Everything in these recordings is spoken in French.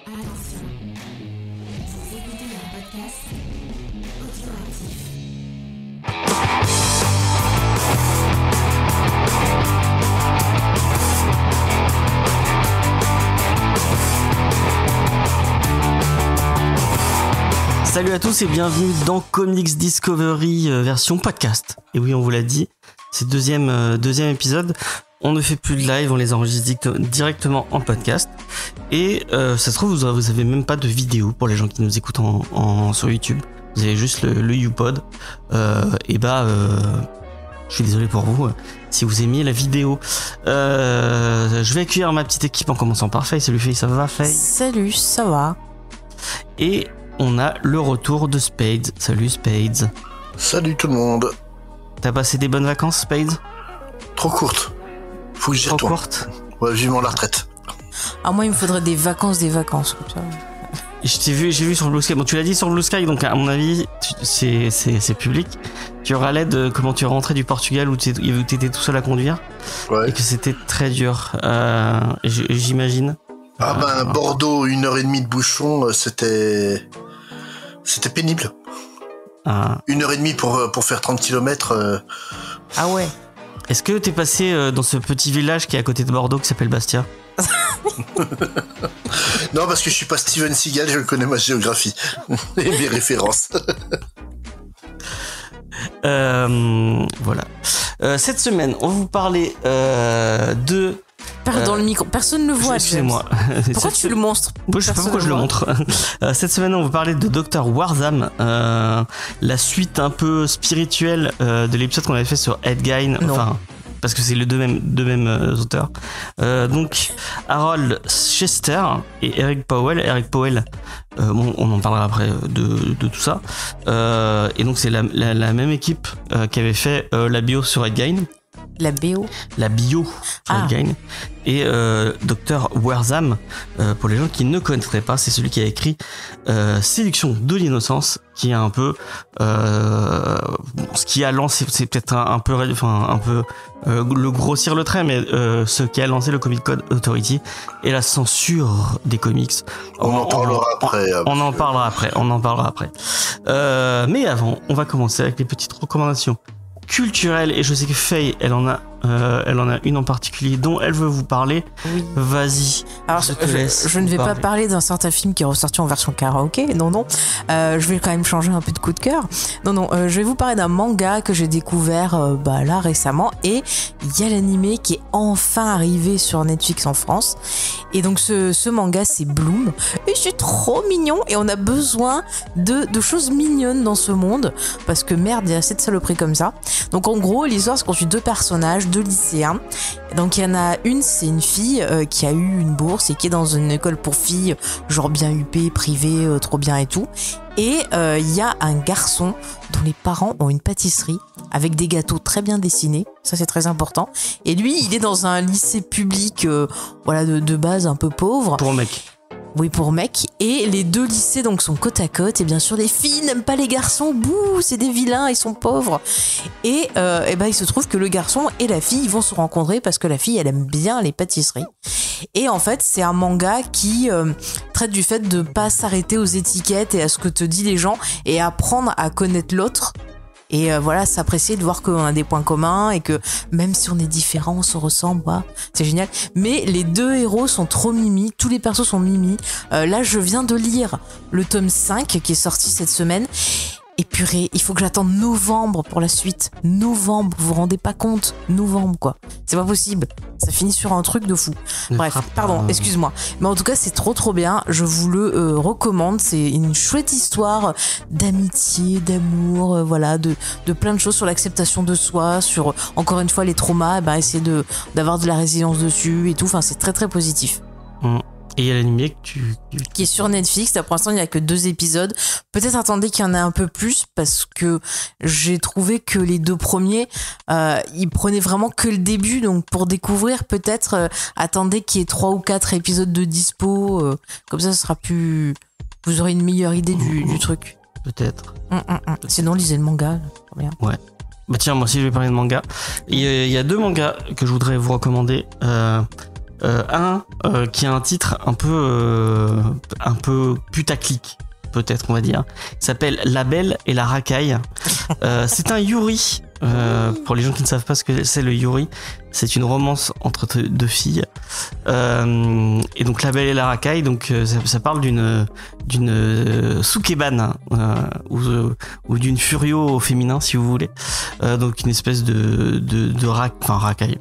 Attention, vous écoutez un podcast audioactif. Salut à tous et bienvenue dans Comics Discovery version podcast. Et oui, on vous l'a dit, c'est le deuxième épisode. On ne fait plus de live, on les enregistre directement en podcast. Et ça se trouve, vous avez même pas de vidéo pour les gens qui nous écoutent sur YouTube. Vous avez juste le YouPod. Je suis désolé pour vous si vous aimiez la vidéo. Je vais accueillir ma petite équipe en commençant par Faye. Salut Faye, ça va Faye? Salut, ça va. Et on a le retour de Spades. Salut Spades. Salut tout le monde. T'as passé des bonnes vacances Spades? Trop courte. Faut que j'y retourne. Trop courte? Ouais, vivement la retraite. Ah, moi il me faudrait des vacances comme ça. J'ai vu sur Blue Sky. Bon, tu l'as dit sur Blue Sky, donc à mon avis, c'est public. Tu auras l'aide de comment tu es rentré du Portugal où t'étais tout seul à conduire. Ouais. Et que c'était très dur. J'imagine. Bordeaux, 1h30 de bouchon, c'était pénible. 1h30 pour faire 30 km. Ah ouais. Est-ce que t'es passé dans ce petit village qui est à côté de Bordeaux qui s'appelle Bastia? Non, parce que je suis pas Steven Seagal, je connais ma géographie et mes références. Voilà. Cette semaine, on va vous parler de... Dans le micro, personne ne le voit. Excusez-moi. Pourquoi tu le montres? Je sais pas pourquoi je le montre. Cette semaine, on va parler de Dr. Warzam, la suite un peu spirituelle de l'épisode qu'on avait fait sur Ed Gein. Enfin, parce que c'est les deux mêmes auteurs. Donc, Harold Chester et Eric Powell. Eric Powell, on en parlera après de tout ça. Et donc, c'est la même équipe qui avait fait la bio sur Ed Gein. La bio sur Ed Gein. Et Dr. Warzam, pour les gens qui ne connaîtraient pas, c'est celui qui a écrit Séduction de l'innocence, qui est un peu ce qui a lancé, c'est peut-être un peu le grossir le trait, mais ce qui a lancé le Comic Code Authority et la censure des comics. On en parlera après. On en parlera après. Mais avant, on va commencer avec les petites recommandations culturelle, et je sais que Faye elle en a une en particulier dont elle veut vous parler. Oui. Vas-y. Alors je ne vais pas parler d'un certain film qui est ressorti en version karaoké, non. Je vais quand même changer un peu de coup de cœur. Je vais vous parler d'un manga que j'ai découvert là récemment, et il y a l'animé qui est enfin arrivé sur Netflix en France. Et donc ce manga c'est Bloom, et c'est trop mignon, et on a besoin de choses mignonnes dans ce monde, parce que merde, il y a assez de saloperies comme ça. Donc en gros l'histoire c'est qu'on suit deux personnages, deux lycéens. Donc il y en a une, c'est une fille qui a eu une bourse et qui est dans une école pour filles, genre bien huppée, privée, trop bien et tout. Et il y a un garçon dont les parents ont une pâtisserie avec des gâteaux très bien dessinés, ça c'est très important. Et lui, il est dans un lycée public, de base un peu pauvre. Pour mec. Oui, pour mec. Et les deux lycées donc sont côte à côte. Et bien sûr, les filles n'aiment pas les garçons. Bouh, c'est des vilains, ils sont pauvres. Et il se trouve que le garçon et la fille vont se rencontrer parce que la fille, elle aime bien les pâtisseries. Et en fait, c'est un manga qui traite du fait de pas s'arrêter aux étiquettes et à ce que te disent les gens, et apprendre à connaître l'autre. Et s'apprécier de voir qu'on a des points communs et que même si on est différents, on se ressemble. C'est génial. Mais les deux héros sont trop mimi, tous les persos sont mimi. Là, je viens de lire le tome 5 qui est sorti cette semaine. Et purée, il faut que j'attende novembre pour la suite. Novembre, vous vous rendez pas compte? Novembre, quoi. C'est pas possible. Ça finit sur un truc de fou. Bref, pardon, excuse-moi. Mais en tout cas, c'est trop bien. Je vous le recommande. C'est une chouette histoire d'amitié, d'amour, de plein de choses sur l'acceptation de soi, sur, encore une fois, les traumas, essayer d'avoir de la résilience dessus et tout. Enfin, c'est très positif. Et il y a l'animé qui est sur Netflix. Là, pour l'instant, il n'y a que 2 épisodes. Peut-être attendez qu'il y en ait un peu plus, parce que j'ai trouvé que les 2 premiers, ils prenaient vraiment que le début. Donc, pour découvrir, peut-être attendez qu'il y ait 3 ou 4 épisodes de dispo. Comme ça sera plus... Vous aurez une meilleure idée du truc. Peut-être. Sinon, lisez le manga. Bien. Ouais. Bah tiens, moi aussi, je vais parler de manga. Il y a 2 mangas que je voudrais vous recommander. qui a un titre un peu putaclic, peut-être on va dire. Il s'appelle La Belle et la Racaille. C'est un yuri. Pour les gens qui ne savent pas ce que c'est le yuri, c'est une romance entre deux filles. Et donc La Belle et la Racaille, donc ça parle d'une sukeban ou d'une furio au féminin si vous voulez. Donc une espèce de racaille.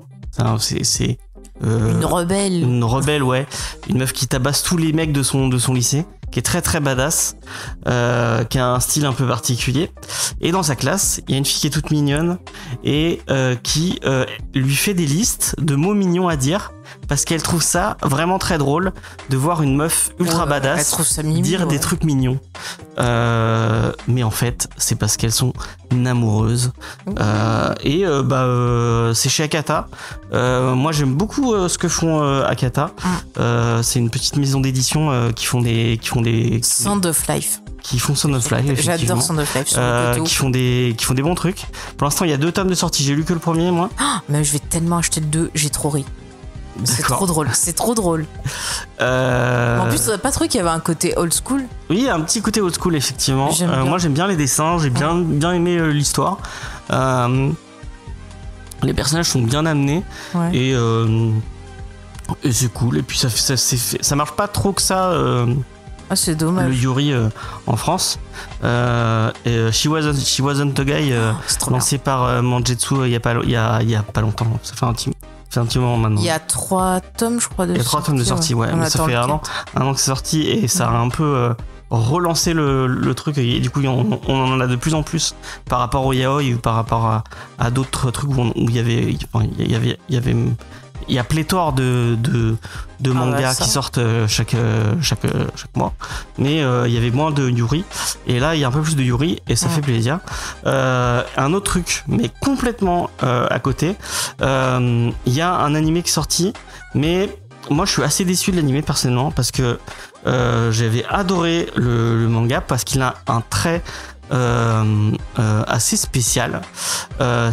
C'est une rebelle. Une rebelle, ouais. Une meuf qui tabasse tous les mecs de son lycée, qui est très très badass, qui a un style un peu particulier. Et dans sa classe, il y a une fille qui est toute mignonne et qui lui fait des listes de mots mignons à dire parce qu'elle trouve ça vraiment très drôle de voir une meuf ultra badass dire des trucs mignons. Mais en fait, c'est parce qu'elles sont amoureuses. C'est chez Akata. Moi, j'aime beaucoup ce que font Akata. C'est une petite maison d'édition qui font des Sound of Life. Qui font Sound of Life, effectivement. J'adore Sound of Life. Qui font des bons trucs. Pour l'instant, il y a 2 tomes de sortie. J'ai lu que le premier, moi. Mais je vais tellement acheter le 2. J'ai trop ri. C'est trop drôle. C'est trop drôle. En plus, pas trop qu'il y avait un côté old school. Oui, un petit côté old school, effectivement. Moi, j'aime bien les dessins. J'ai bien aimé l'histoire. Les personnages sont bien amenés. Ouais. Et c'est cool. Et puis, ça marche pas trop que ça. C'est dommage. Le Yuri en France. Et She Wasn't a Guy, lancé par Mangetsu il y a pas longtemps. Ça fait un petit moment maintenant. Il y a 3 tomes, je crois. Il y a 3 tomes de sortie, ouais. Mais ça fait un an que c'est sorti et ça a un peu relancé le truc. Et du coup, on en a de plus en plus par rapport au yaoi ou par rapport à d'autres trucs où il y a pléthore de mangas qui sortent chaque mois, mais il y avait moins de Yuri et là il y a un peu plus de Yuri et ça fait plaisir. Un autre truc mais complètement à côté, il y a un animé qui est sorti, mais moi je suis assez déçu de l'animé personnellement parce que j'avais adoré le manga parce qu'il a un trait assez spécial.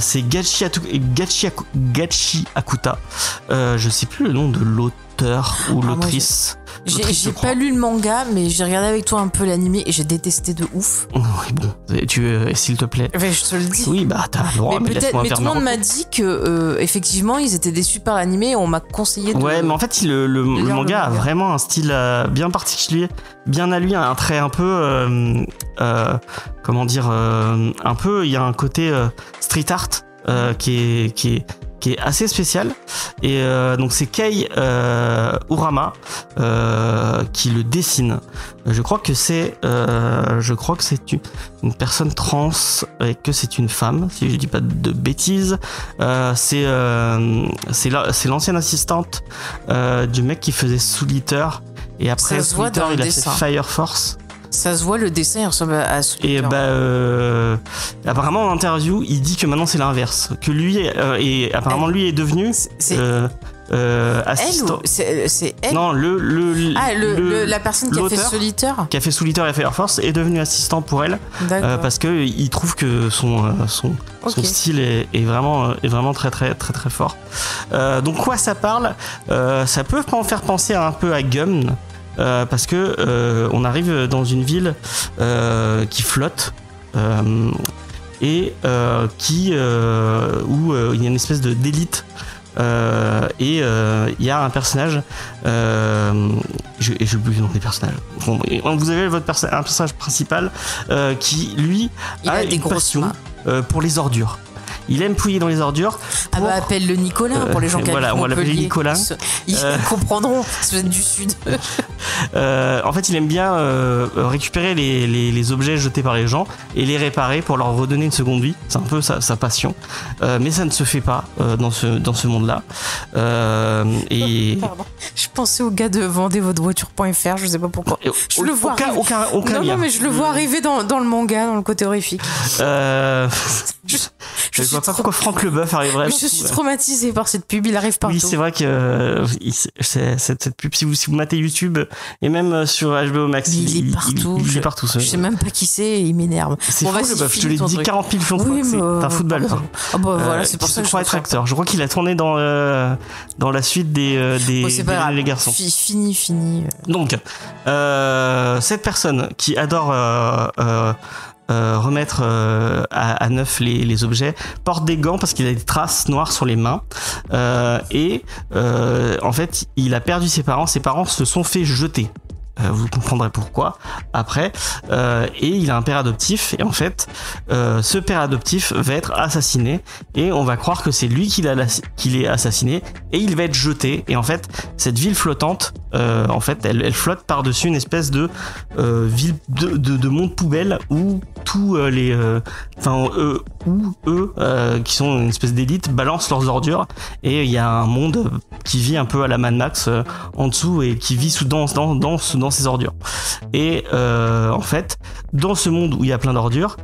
C'est Gachi Akuta. Je sais plus le nom de l'auteur ou l'autrice. J'ai pas lu le manga, mais j'ai regardé avec toi un peu l'animé et j'ai détesté de ouf. Oui, bon, s'il te plaît. Je te le dis. Oui, bah t'as le droit. Mais tout le monde m'a dit que effectivement ils étaient déçus par l'animé et on m'a conseillé de. Ouais, mais en fait le manga a vraiment un style bien particulier, bien à lui, un trait un peu comment dire, un peu, il y a un côté street art qui est assez spécial et donc c'est Kei Urama qui le dessine. Je crois que c'est une personne trans et que c'est une femme si je dis pas de bêtises. C'est l'ancienne assistante du mec qui faisait Soul Eater et après Soul Eater il a fait Fire Force. Ça se voit, le dessin il ressemble à Soul Eater. Apparemment en interview il dit que maintenant c'est l'inverse, que lui lui est devenu assistant. C'est elle. Non, la personne qui a fait Soul Eater. Qui a fait Soul Eater et Fire Force est devenu assistant pour elle parce que il trouve que son style est vraiment très très très très fort. Donc quoi ça parle, ça peut faire penser un peu à Gum. Parce que on arrive dans une ville qui flotte et où il y a une espèce d'élite et il y a un personnage j'ai oublié le nom des personnages. Bon, vous avez un personnage principal qui lui a une passion pour les ordures. Il aime fouiller dans les ordures. Appelle-le Nicolas pour les gens qui habitent Montpellier. On va l'appeler Nicolas. Ils comprendront si vous êtes du Sud. En fait, il aime bien récupérer les objets jetés par les gens et les réparer pour leur redonner une seconde vie. C'est un peu sa passion. Mais ça ne se fait pas dans ce monde-là. Pardon. Je pensais au gars de vendezvotrevoiture.fr, je sais pas pourquoi. Je le vois aucun lien. Non, mais je le vois arriver dans le manga, dans le côté horrifique. Je vois pas pourquoi Franck Leboeuf arriverait. Je suis traumatisée par cette pub, il arrive partout. Oui, c'est vrai que cette pub, si vous matez YouTube et même sur HBO Max, il est partout. Il est partout. Je sais même pas qui c'est et il m'énerve. C'est Franck Leboeuf, je te l'ai dit 40 000 fois. Oui, c'est un footballeur. Ah bah voilà, c'est pour ça que je être acteur. Je crois qu'il a tourné dans la suite des les garçons. Fini. Donc, cette personne qui adore remettre à neuf les objets porte des gants parce qu'il a des traces noires sur les mains et en fait il a perdu ses parents se sont fait jeter. Vous comprendrez pourquoi après et il a un père adoptif et en fait ce père adoptif va être assassiné et on va croire que c'est lui qui l'est assassiné et il va être jeté et en fait cette ville flottante en fait elle flotte par-dessus une espèce de ville de monde poubelle où tous les qui sont une espèce d'élite balancent leurs ordures et il y a un monde qui vit un peu à la Mad Max en dessous et qui vit dans ces ordures et en fait dans ce monde où il y a plein d'ordures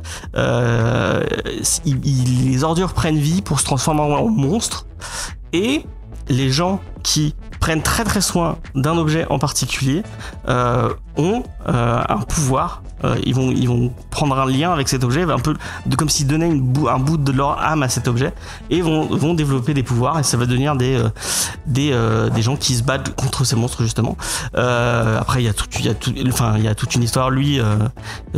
les ordures prennent vie pour se transformer en monstres et les gens qui prennent très très soin d'un objet en particulier ont un pouvoir. Ils vont prendre un lien avec cet objet, un peu comme s'ils donnaient un bout de leur âme à cet objet et vont développer des pouvoirs et ça va devenir des gens qui se battent contre ces monstres justement. Après il y a toute une histoire. Lui,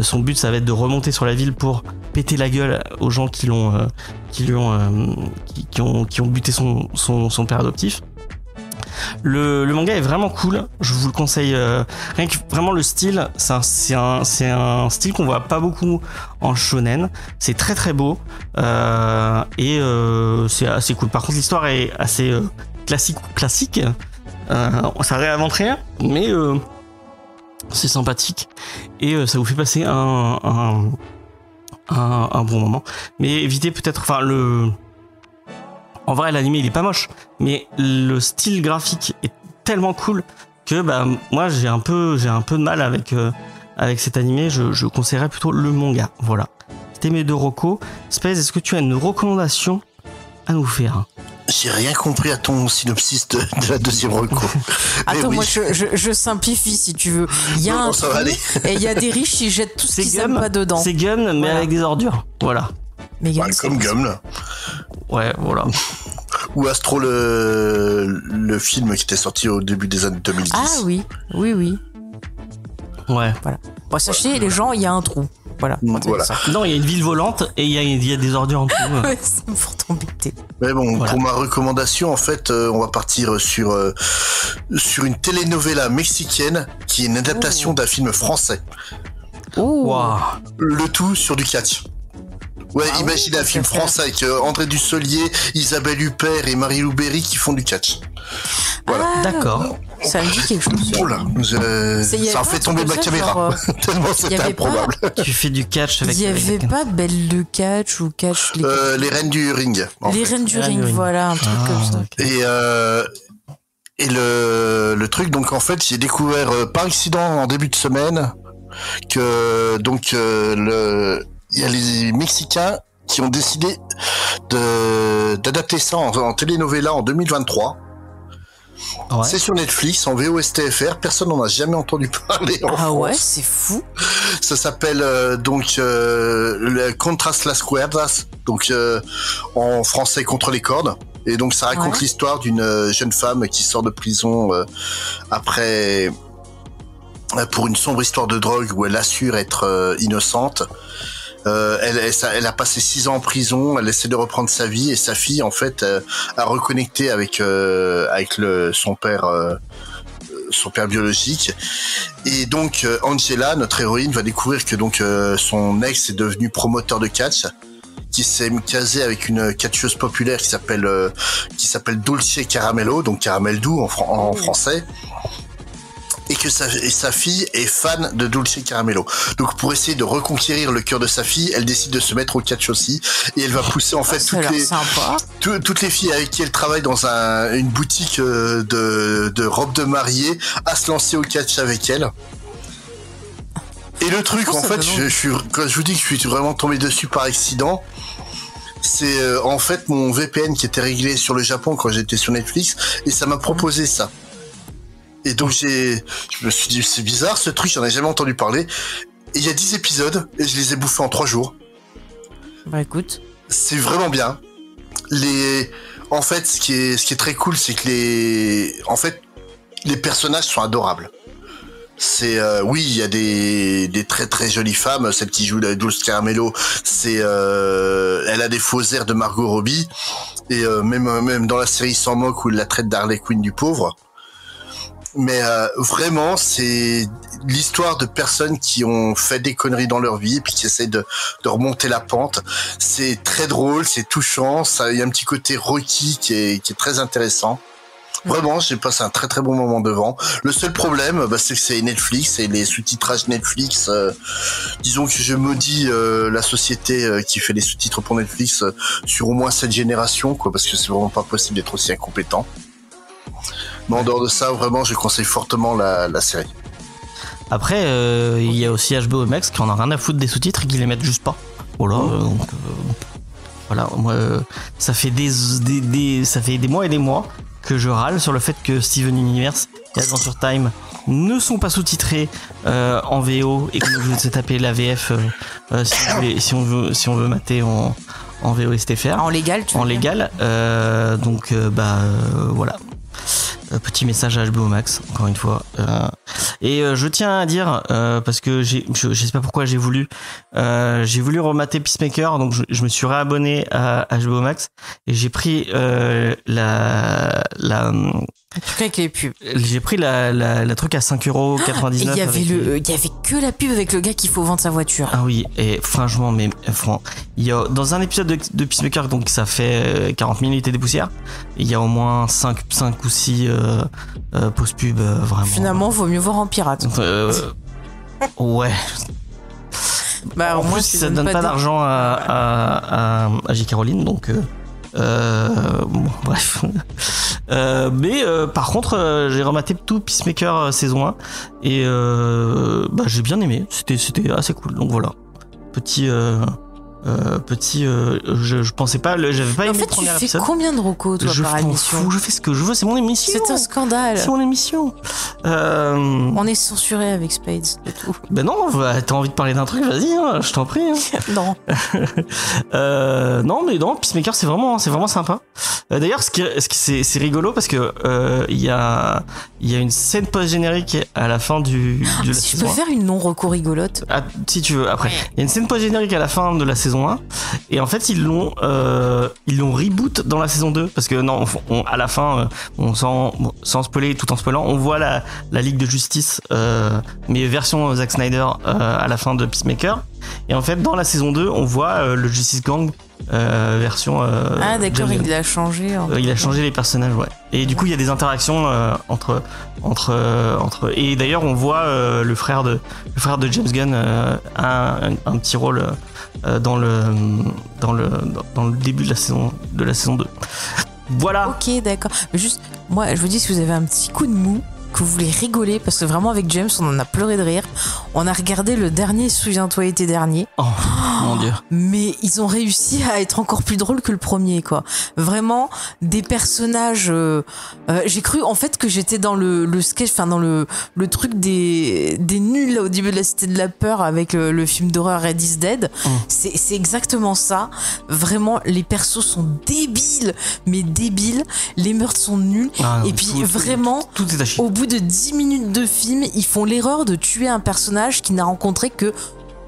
son but ça va être de remonter sur la ville pour péter la gueule aux gens qui ont buté son père adoptif. Le manga est vraiment cool, je vous le conseille. Rien que vraiment le style, c'est un style qu'on voit pas beaucoup en shonen. C'est très très beau et c'est assez cool. Par contre, l'histoire est assez classique. Ça réinvente rien, mais c'est sympathique et ça vous fait passer un bon moment. Mais évitez peut-être, en vrai, l'anime il est pas moche, mais le style graphique est tellement cool que moi j'ai un peu de mal avec cet animé. Je conseillerais plutôt le manga. Voilà. C'était mes deux recos. Space, est-ce que tu as une recommandation à nous faire? J'ai rien compris à ton synopsis de la deuxième reco. Attends, oui. Moi je simplifie si tu veux. Il y a un trou et il y a des riches qui jettent tout ce qu'ils aiment pas dedans. C'est Gum mais avec des ordures. Voilà. Comme Gum là. Ouais, voilà. Ou Astro, le film qui était sorti au début des années 2010. Ah oui. Ouais. Voilà. Bon, sachez, les gens, il y a un trou. Voilà. Non, il y a une ville volante et il y a des ordures en dessous. Ouais, c'est pour t'embêter. Mais bon, voilà. Pour ma recommandation, en fait, on va partir sur une telenovela mexicaine qui est une adaptation d'un film français. Wow. Le tout sur du catch. Ouais, imaginez un film français avec André Dussolier, Isabelle Huppert et Marie-Lou Berry qui font du catch. Voilà. D'accord. Ça me dit quelque chose. Oh là, ça a fait tomber ma caméra. Tellement c'était improbable. Tu fais du catch avec. Il y avait pas Belle de catch ou catch les Reines du Ring. Les Reines du Ring, voilà, un truc comme ça. Okay. Et le truc, donc en fait, j'ai découvert par accident en début de semaine que donc il y a les Mexicains qui ont décidé d'adapter ça en telenovela en 2023. Ouais. C'est sur Netflix en VOSTFR, personne n'en a jamais entendu parler en France. Ouais, c'est fou. Ça s'appelle le Contras las Cuerdas, donc en français contre les cordes. Et donc ça raconte l'histoire d'une jeune femme qui sort de prison après pour une sombre histoire de drogue où elle assure être innocente. Elle a passé 6 ans en prison, elle essaie de reprendre sa vie et sa fille en fait a reconnecté avec son père biologique et donc Angela, notre héroïne, va découvrir que donc son ex est devenu promoteur de catch, qui s'est casé avec une catcheuse populaire qui s'appelle Dulce Caramello, donc caramel doux en français. Et que sa fille est fan de Dulce Caramello. Donc pour essayer de reconquérir le cœur de sa fille, elle décide de se mettre au catch aussi et elle va pousser en fait toutes les filles avec qui elle travaille dans une boutique de robes de mariée à se lancer au catch avec elle. Et le truc en fait, quand je vous dis que je suis vraiment tombé dessus par accident, C'est en fait mon VPN qui était réglé sur le Japon quand j'étais sur Netflix et ça m'a proposé ça. Et donc je me suis dit c'est bizarre ce truc, j'en ai jamais entendu parler. Et il y a 10 épisodes et je les ai bouffés en 3 jours. Bah écoute. C'est vraiment bien. En fait, ce qui est très cool, c'est que les personnages sont adorables. Oui, il y a des très très jolies femmes. Celle qui joue la Dulce Caramello, elle a des faux airs de Margot Robbie. Et même dans la série Sans moque où il la traite d'Harley Quinn du pauvre. Mais vraiment, c'est l'histoire de personnes qui ont fait des conneries dans leur vie et puis qui essaient de remonter la pente. C'est très drôle, c'est touchant. Il y a un petit côté Rocky qui est très intéressant. Vraiment, j'ai passé un très très bon moment devant. Le seul problème, c'est que c'est Netflix et les sous-titrages Netflix. Disons que je maudis la société qui fait les sous-titres pour Netflix sur au moins cette génération, quoi, parce que c'est vraiment pas possible d'être aussi incompétent. Mais en dehors de ça, vraiment, je conseille fortement la série. Après, il y a aussi HBO Max qui en a rien à foutre des sous-titres et qui les mettent juste pas. Voilà, donc voilà, moi, ça fait des mois et des mois que je râle sur le fait que Steven Universe et Adventure Time ne sont pas sous-titrés en VO et que je vais taper la VF si on veut mater en VO-STFR. En légal, tu veux En légal, donc voilà. Petit message à HBO Max, encore une fois. Et je tiens à dire, parce que je sais pas pourquoi j'ai voulu remater Peacemaker, donc je me suis réabonné à HBO Max et j'ai pris truc avec les pubs. J'ai pris la truc à 5,99€. Il y avait que la pub avec le gars qu'il faut vendre sa voiture. Ah oui, et franchement, il y a dans un épisode de Peacemaker, donc ça fait 40 minutes et des poussières, il y a au moins 5 ou 6 post-pub vraiment. Finalement, vaut mieux voir en pirate. Ouais. Bah, en plus, ça donne pas d'argent à J. Caroline, donc bon, bref. Mais par contre, j'ai rematé tout Peacemaker saison 1 et j'ai bien aimé. C'était assez cool. Donc voilà. Je pensais pas, j'avais pas aimé le premier épisode. En fait, tu fais combien de recos toi par émission? Je fais ce que je veux, c'est mon émission. C'est un scandale. C'est mon émission. On est censuré avec Spades et tout. Ben non, t'as envie de parler d'un truc, vas-y, hein, je t'en prie. Hein. Non. Non, Peacemaker c'est vraiment sympa. D'ailleurs, c'est rigolo parce que il y a une scène post-générique à la fin de la si saison. Je peux faire une non-reco rigolote. Ah, si tu veux, après. Il y a une scène post-générique à la fin de la saison 1 et en fait ils l'ont reboot dans la saison 2 parce que non, à la fin sans spoiler, tout en spoilant, on voit la Ligue de Justice mais version Zack Snyder à la fin de Peacemaker et en fait dans la saison 2 on voit le Justice Gang version ah d'accord, James il a changé il a changé les personnages, ouais, et du coup il y a des interactions entre et d'ailleurs on voit le frère de James Gunn un petit rôle dans le début de la saison 2. Voilà. Ok, d'accord. Mais juste, moi je vous dis, si vous avez un petit coup de mou, que vous voulez rigoler, parce que vraiment avec James on en a pleuré de rire. On a regardé le dernier Souviens-toi été dernier. Oh mon dieu. Mais ils ont réussi à être encore plus drôles que le premier, quoi. Vraiment des personnages. J'ai cru en fait que j'étais dans le sketch, enfin dans le truc des nuls là, au début de la Cité de la Peur avec le film d'horreur Red is Dead. C'est exactement ça. Vraiment, les persos sont débiles, mais débiles. Les meurtres sont nuls. Et puis vraiment, tout est à chier. Au bout de 10 minutes de film, ils font l'erreur de tuer un personnage qui n'a rencontré que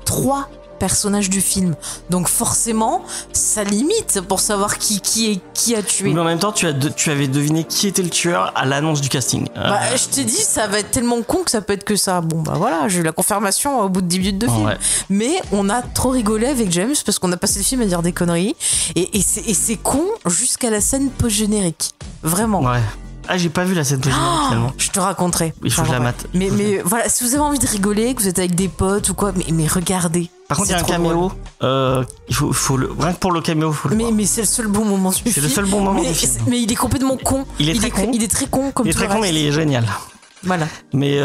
3 personnages du film. Donc forcément, ça limite pour savoir qui a tué. Mais en même temps, tu avais deviné qui était le tueur à l'annonce du casting. Je t'ai dit, ça va être tellement con que ça peut être que ça. Bon bah voilà, j'ai eu la confirmation au bout de 10 minutes de film. Ouais. Mais on a trop rigolé avec James parce qu'on a passé le film à dire des conneries. Et c'est con jusqu'à la scène post-générique. Vraiment. Ouais. Ah, j'ai pas vu la scène post-générique finalement. Je te raconterai. Il faut que je la mate. Mais voilà, si vous avez envie de rigoler, que vous êtes avec des potes ou quoi, mais regardez. Par contre, il y a un caméo. Il faut rien que pour le caméo, faut le voir. Mais c'est le seul bon moment du film. C'est le seul bon moment du film. Mais il est complètement con. Il est très con. Il est très con comme il est très con, mais il est génial. Voilà. Mais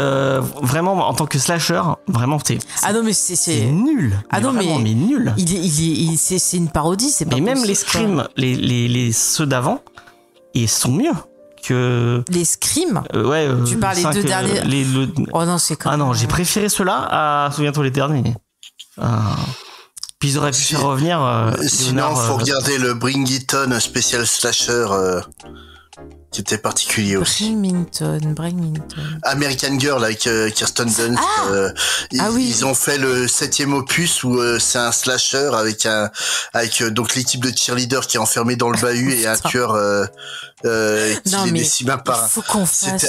vraiment, en tant que slasher, vraiment, Ah non, mais c'est nul. Ah non, vraiment, mais nul. C'est une parodie, c'est pas Mais même possible, les Scream, les ceux d'avant, ils sont mieux que... Les Scream ouais. Tu parles les 2 derniers. Oh non, c'est quand Ah non, j'ai préféré ceux-là à Souviens-toi les derniers. Puis ils auraient pu faire revenir. Sinon, faut regarder le Bring It On spécial slasher qui était particulier aussi. Bringington. American Girl avec Kirsten Dunst. Ils ont fait le 7e opus où c'est un slasher avec donc l'équipe de cheerleaders qui est enfermée dans le bahut et un tueur qui les décime par. Faut qu'on fasse.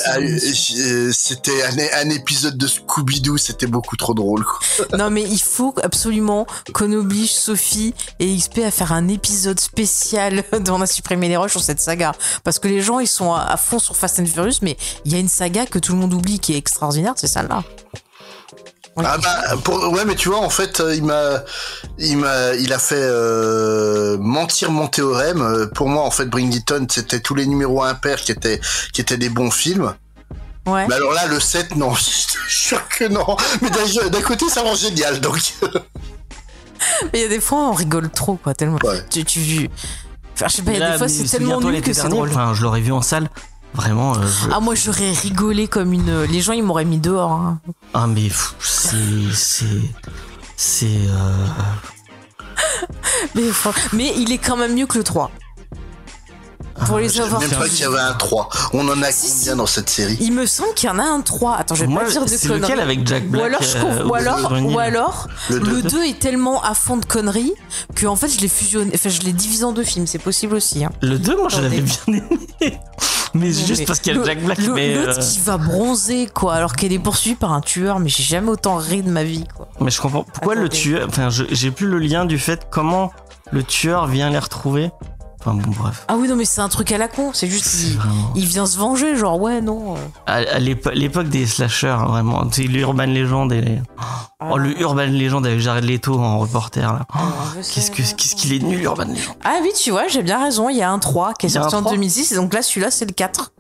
C'était un épisode de Scooby-Doo, c'était beaucoup trop drôle. Quoi. Non mais il faut absolument qu'on oblige Sophie et XP à faire un épisode spécial dont on a supprimé les rushs sur cette saga, parce que les gens ils sont à fond sur Fast and Furious, mais il y a une saga que tout le monde oublie qui est extraordinaire, c'est celle-là. Ouais. Ah bah ouais, mais tu vois, en fait, il a fait mentir mon théorème. Pour moi, en fait, Bring It On, c'était tous les numéros impairs qui étaient des bons films. Ouais. Mais alors là, le 7, non, je suis sûr que non. Mais d'un côté, ça rend génial, donc. Mais il y a des fois, on rigole trop, quoi, tellement. Ouais. Enfin, je sais pas, il y a des fois, c'est tellement nul que c'est drôle. Enfin, je l'aurais vu en salle. Vraiment. Ah, moi, j'aurais rigolé comme une. Les gens, ils m'auraient mis dehors. Hein. Ah, mais Mais il est quand même mieux que le 3. Pour les avoir. Je sais même pas qu'il y avait un 3. On en a combien dans cette série? Il me semble qu'il y en a un 3. Attends, je vais pas dire de c'est conneries. lequel avec Jack Black ou alors le 2 est tellement à fond de conneries que en fait je l'ai fusionné. Enfin, je l'ai divisé en 2 films. C'est possible aussi. Hein. Le 2, moi, je l'avais bien aimé. Mais juste parce qu'il y a Jack Black. L'autre qui va bronzer, quoi, alors qu'elle est poursuivie par un tueur. Mais j'ai jamais autant ri de ma vie, quoi. Mais je comprends. Pourquoi le tueur. Enfin, j'ai plus le lien du fait comment le tueur vient les retrouver. Enfin bon, bref. Ah oui, non, mais c'est un truc à la con. C'est juste il vient se venger, genre, ouais, non. À l'époque des slashers, vraiment. C'est l'Urban Legend et le Urban Legend avec Jared Leto en reporter, là. Qu'est-ce qu'il est nul, Urban Legend. Ah oui, tu vois, j'ai bien raison. Il y a un 3 qui est sorti en 2006. Et donc là, celui-là, c'est le 4.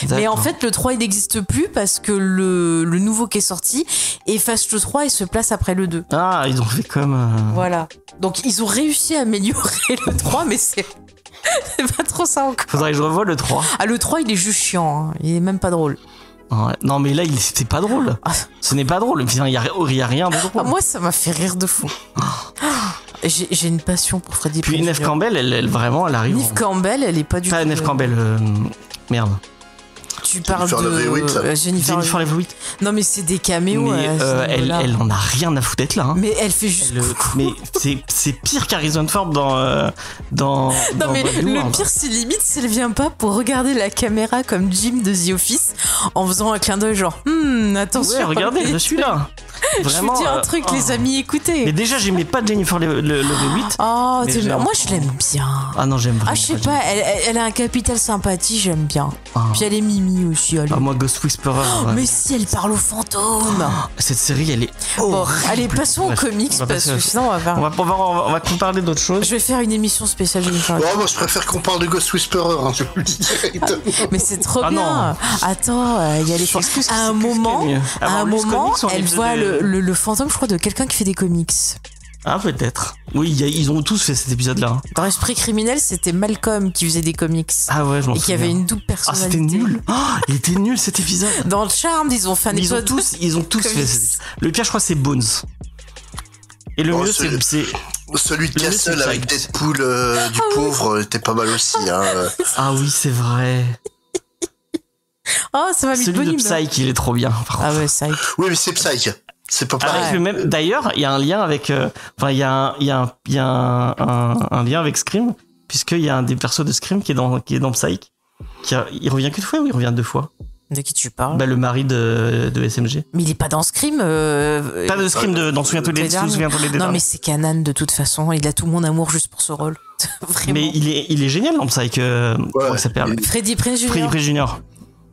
D'accord. Mais en fait, le 3, il n'existe plus parce que le nouveau qui est sorti efface le 3 et se place après le 2. Ah, ils ont fait comme... Voilà. Donc, ils ont réussi à améliorer le 3, mais c'est pas trop ça encore. Faudrait que je revoie le 3. Ah, le 3, il est juste chiant. Hein. Il est même pas drôle. Ouais. Non, mais là, c'était pas drôle. Ce n'est pas drôle. Il y a rien de drôle. Ah, moi, ça m'a fait rire de fou. J'ai une passion pour Freddie Prinze. Puis Neve Campbell, elle vraiment, elle arrive. Neve Campbell, elle est pas du tout... Pas Neve Campbell, merde. Tu parles de Jennifer Love Hewitt. Non, mais c'est des caméos. Mais elle en a rien à foutre d'être là. Hein. Mais elle fait juste. Mais c'est pire qu'Harrison Ford dans non, mais Boyhood, le pire, c'est limite si elle vient pas pour regarder la caméra comme Jim de The Office en faisant un clin d'œil genre attention. Ouais, regardez, je suis là. Vraiment, je vous dis un truc, les amis, écoutez. Mais déjà, j'aimais pas Jennifer Love Hewitt. Oh, moi je l'aime bien. Ah non, j'aime vraiment. Ah, je sais pas, elle a un capital sympathie, j'aime bien. Puis elle est mimi aussi. Ah, moi, Ghost Whisperer. Ouais. Mais si, elle parle aux fantômes. Cette série, elle est. Bon, allez, passons aux comics parce que sinon on va faire. On va parler d'autres choses. Je vais faire une émission spéciale Jennifer Love. Moi, je préfère qu'on parle de Ghost Whisperer, hein, je vous le dis directement. Mais c'est trop bien. Attends, il y a les fantômes. À un moment, elle voit le fantôme, je crois, de quelqu'un qui fait des comics. Ah, peut-être. Oui, ils ont tous fait cet épisode-là. Dans Esprit criminel, c'était Malcolm qui faisait des comics. Ah ouais, je m'en souviens. Et qui avait une double personnalité. Ah, c'était nul. Il était nul cet épisode. Dans le Charmed, ils ont fait un épisode. Ils ont tous fait. Le pire, je crois, c'est Bones. Et le mieux, c'est. Celui de Castle avec Deadpool du pauvre était pas mal aussi. Hein. Ah oui, c'est vrai. Oh, ça m'a mis de bonne humeur. Celui de Psyche, il est trop bien. Ah ouais, Psyche. Oui, mais c'est Psyche. C'est pas pareil. Même, d'ailleurs, il y a un lien avec. Enfin, il y a un lien avec Scream, puisqu'il y a un des persos de Scream qui est dans Psyche. Il revient qu'une fois ou il revient 2 fois? De qui tu parles? Le mari de SMG. Mais il est pas dans Scream. Pas de Scream, dans Souviens-toi les derniers. Non, mais c'est Canan de toute façon. Il a tout mon amour juste pour ce rôle. Vraiment. Mais il est génial dans Psyche. Comment il s'appelle? Freddie Prinze Jr.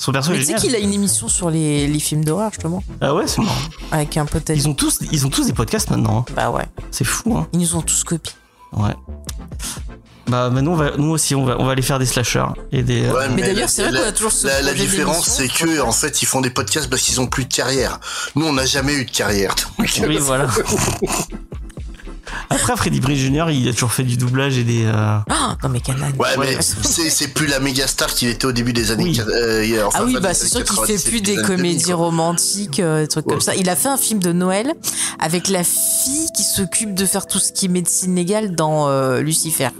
Son perso est génial. Mais tu sais qu'il a une émission sur les films d'horreur, justement. Ah ouais, c'est marrant. Avec un pote. Ils ont tous des podcasts maintenant. Bah ouais. C'est fou, hein. Ils nous ont tous copiés. Ouais. Bah nous aussi on va aller faire des slashers et des. Ouais, Mais d'ailleurs, c'est vrai qu'on a toujours ce la projet différence, c'est d'émission. que en fait, ils font des podcasts parce qu'ils ont plus de carrière. Nous, on n'a jamais eu de carrière. Donc, Oui, voilà. Après, Freddie Prinze Jr., il a toujours fait du doublage et des. Ah, non mais Canan. Ouais, Ouais. mais c'est plus la méga star qu'il était au début des années. Oui. Ah oui, bah c'est sûr qu'il fait plus des comédies romantiques, des trucs comme ça. Il a fait un film de Noël avec la fille qui s'occupe de faire tout ce qui est médecine légale dans Lucifer.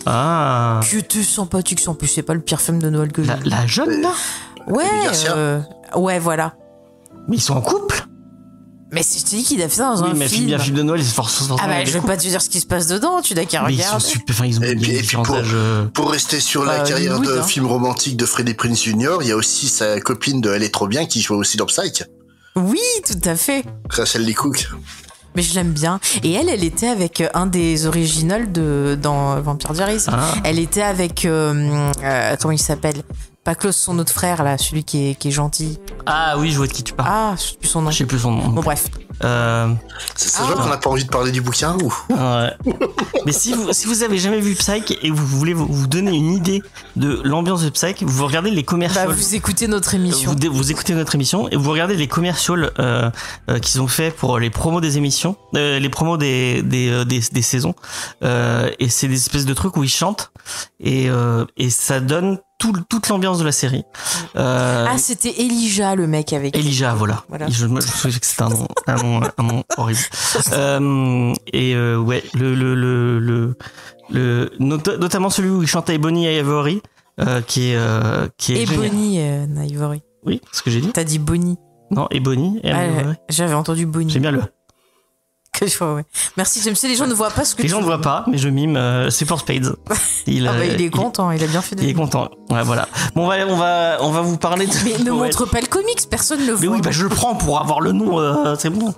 Ah. Qui était sympathique, en plus c'est pas le pire film de Noël que j'ai vu. La jeune là. Ouais, Eddie Garcia. ouais, voilà. Mais ils sont en couple. Mais c'est dit qu'il a fait dans Oui, un mais film. un film de Noël, c'est forcément. Ah bah je vais pas te dire ce qui se passe dedans, tu n'as qu'à Mais ils sont regarder. super. Enfin, ils ont Et puis différents pour, âges. pour rester sur la carrière Hollywood, de hein. film romantique de Freddie Prinze Jr., il y a aussi sa copine de Elle est trop bien qui joue aussi dans Psych, Oui, tout à fait. Rachel Lee Cook. Mais je l'aime bien. Et elle était avec un des originals dans Vampire Diaries. Ah. Elle était avec comment il s'appelle? Pas Klaus, son autre frère là, celui qui est gentil. Ah oui, je vois de qui tu parles. Ah, je sais plus son nom. Je sais plus son nom. Bon bref. Ça se voit qu'on n'a pas envie de parler du bouquin ou Ouais. Mais si vous avez jamais vu Psych et vous voulez vous donner une idée de l'ambiance de Psych, vous regardez les commerciaux. Bah vous écoutez notre émission. Vous écoutez notre émission et vous regardez les commerciaux qu'ils ont fait pour les promos des émissions, les promos des saisons. Et c'est des espèces de trucs où ils chantent et ça donne toute l'ambiance de la série. Ah, c'était Elijah le mec avec. Elijah, voilà. Voilà. Je me souviens que c'était un nom horrible. Ouais, notamment celui où il chantait Ebony et Ivory, qui est Et génial. Bonnie Ivory. Oui, ce que j'ai dit. T'as dit Bonnie. Non, Ebony et Ah, Ivory. j'avais entendu Bonnie. J'aime bien le. Que je vois, ouais. Merci, j'aime ça, les gens ne voient pas ce que Les tu gens ne voient pas, mais je mime. C'est pour Spades. Il est content, il a bien fait de Il est content. Ouais, voilà. Bon, on va vous parler de. Mais ne Ouais. montre pas le comics, personne ne le Mais voit. oui, bah je le prends pour avoir le nom, c'est bon.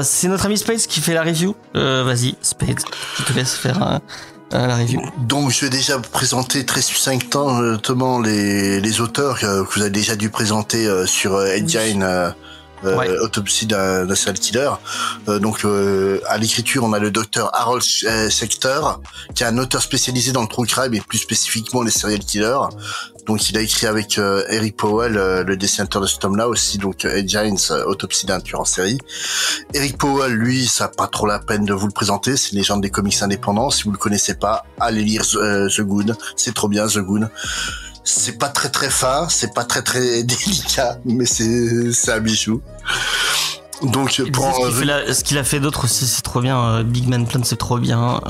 C'est notre ami Spades qui fait la review. Vas-y, Spades, je te laisse faire la review. Donc, je vais déjà vous présenter très succinctement notamment les auteurs que vous avez déjà dû présenter sur Engine. Ouais. Autopsie d'un serial killer. Donc à l'écriture, on a le docteur Harold Schechter, qui est un auteur spécialisé dans le true crime et plus spécifiquement les serial killers. Donc il a écrit avec Eric Powell, le dessinateur de ce tome-là aussi, donc Engines, Autopsie d'un tueur en série. Eric Powell, lui, ça n'a pas trop la peine de vous le présenter, c'est une légende des comics indépendants. Si vous le connaissez pas, allez lire The Goon, c'est trop bien The Goon. C'est pas très très fin, c'est pas très très délicat, mais c'est un bijou. Donc Ce qu'il a fait d'autre aussi, c'est trop bien. Big Man Plan, c'est trop bien.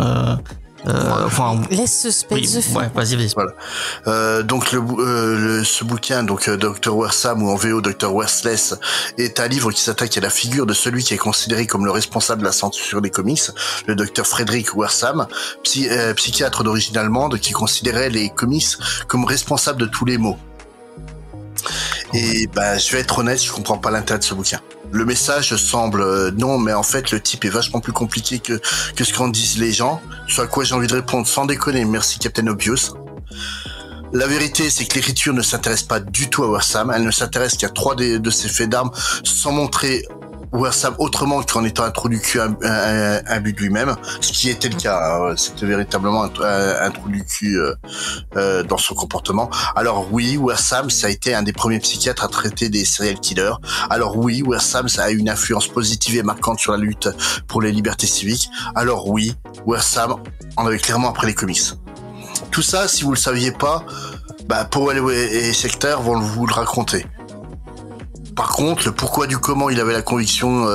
Enfin, Laisse Spades oui, the Film. ouais, vas-y. voilà. Donc ce bouquin, donc Dr. Wersam ou en VO Dr. Worthless, est un livre qui s'attaque à la figure de celui qui est considéré comme le responsable de la censure des comics, le Dr. Frederick Wersam, psychiatre d'origine allemande qui considérait les comics comme responsables de tous les maux. Et bah, je vais être honnête, je comprends pas l'intérêt de ce bouquin. Le message semble non, mais en fait le type est vachement plus compliqué que ce qu'en disent les gens. Ce à quoi j'ai envie de répondre sans déconner, merci Captain Obvious. La vérité, c'est que l'écriture ne s'intéresse pas du tout à Wersam. Elle ne s'intéresse qu'à 3 de ses faits d'armes, sans montrer Wersam autrement qu'en étant un trou du cul un but de lui-même, ce qui était le cas. Hein. C'était véritablement un trou du cul dans son comportement. Alors oui, Wersam, ça a été un des premiers psychiatres à traiter des serial killers. Alors oui, Wersam, ça a eu une influence positive et marquante sur la lutte pour les libertés civiques. Alors oui, Wersam en avait clairement après les comics. Tout ça, si vous le saviez pas, bah Powell et Schechter vont vous le raconter. Par contre, le pourquoi du comment il avait la conviction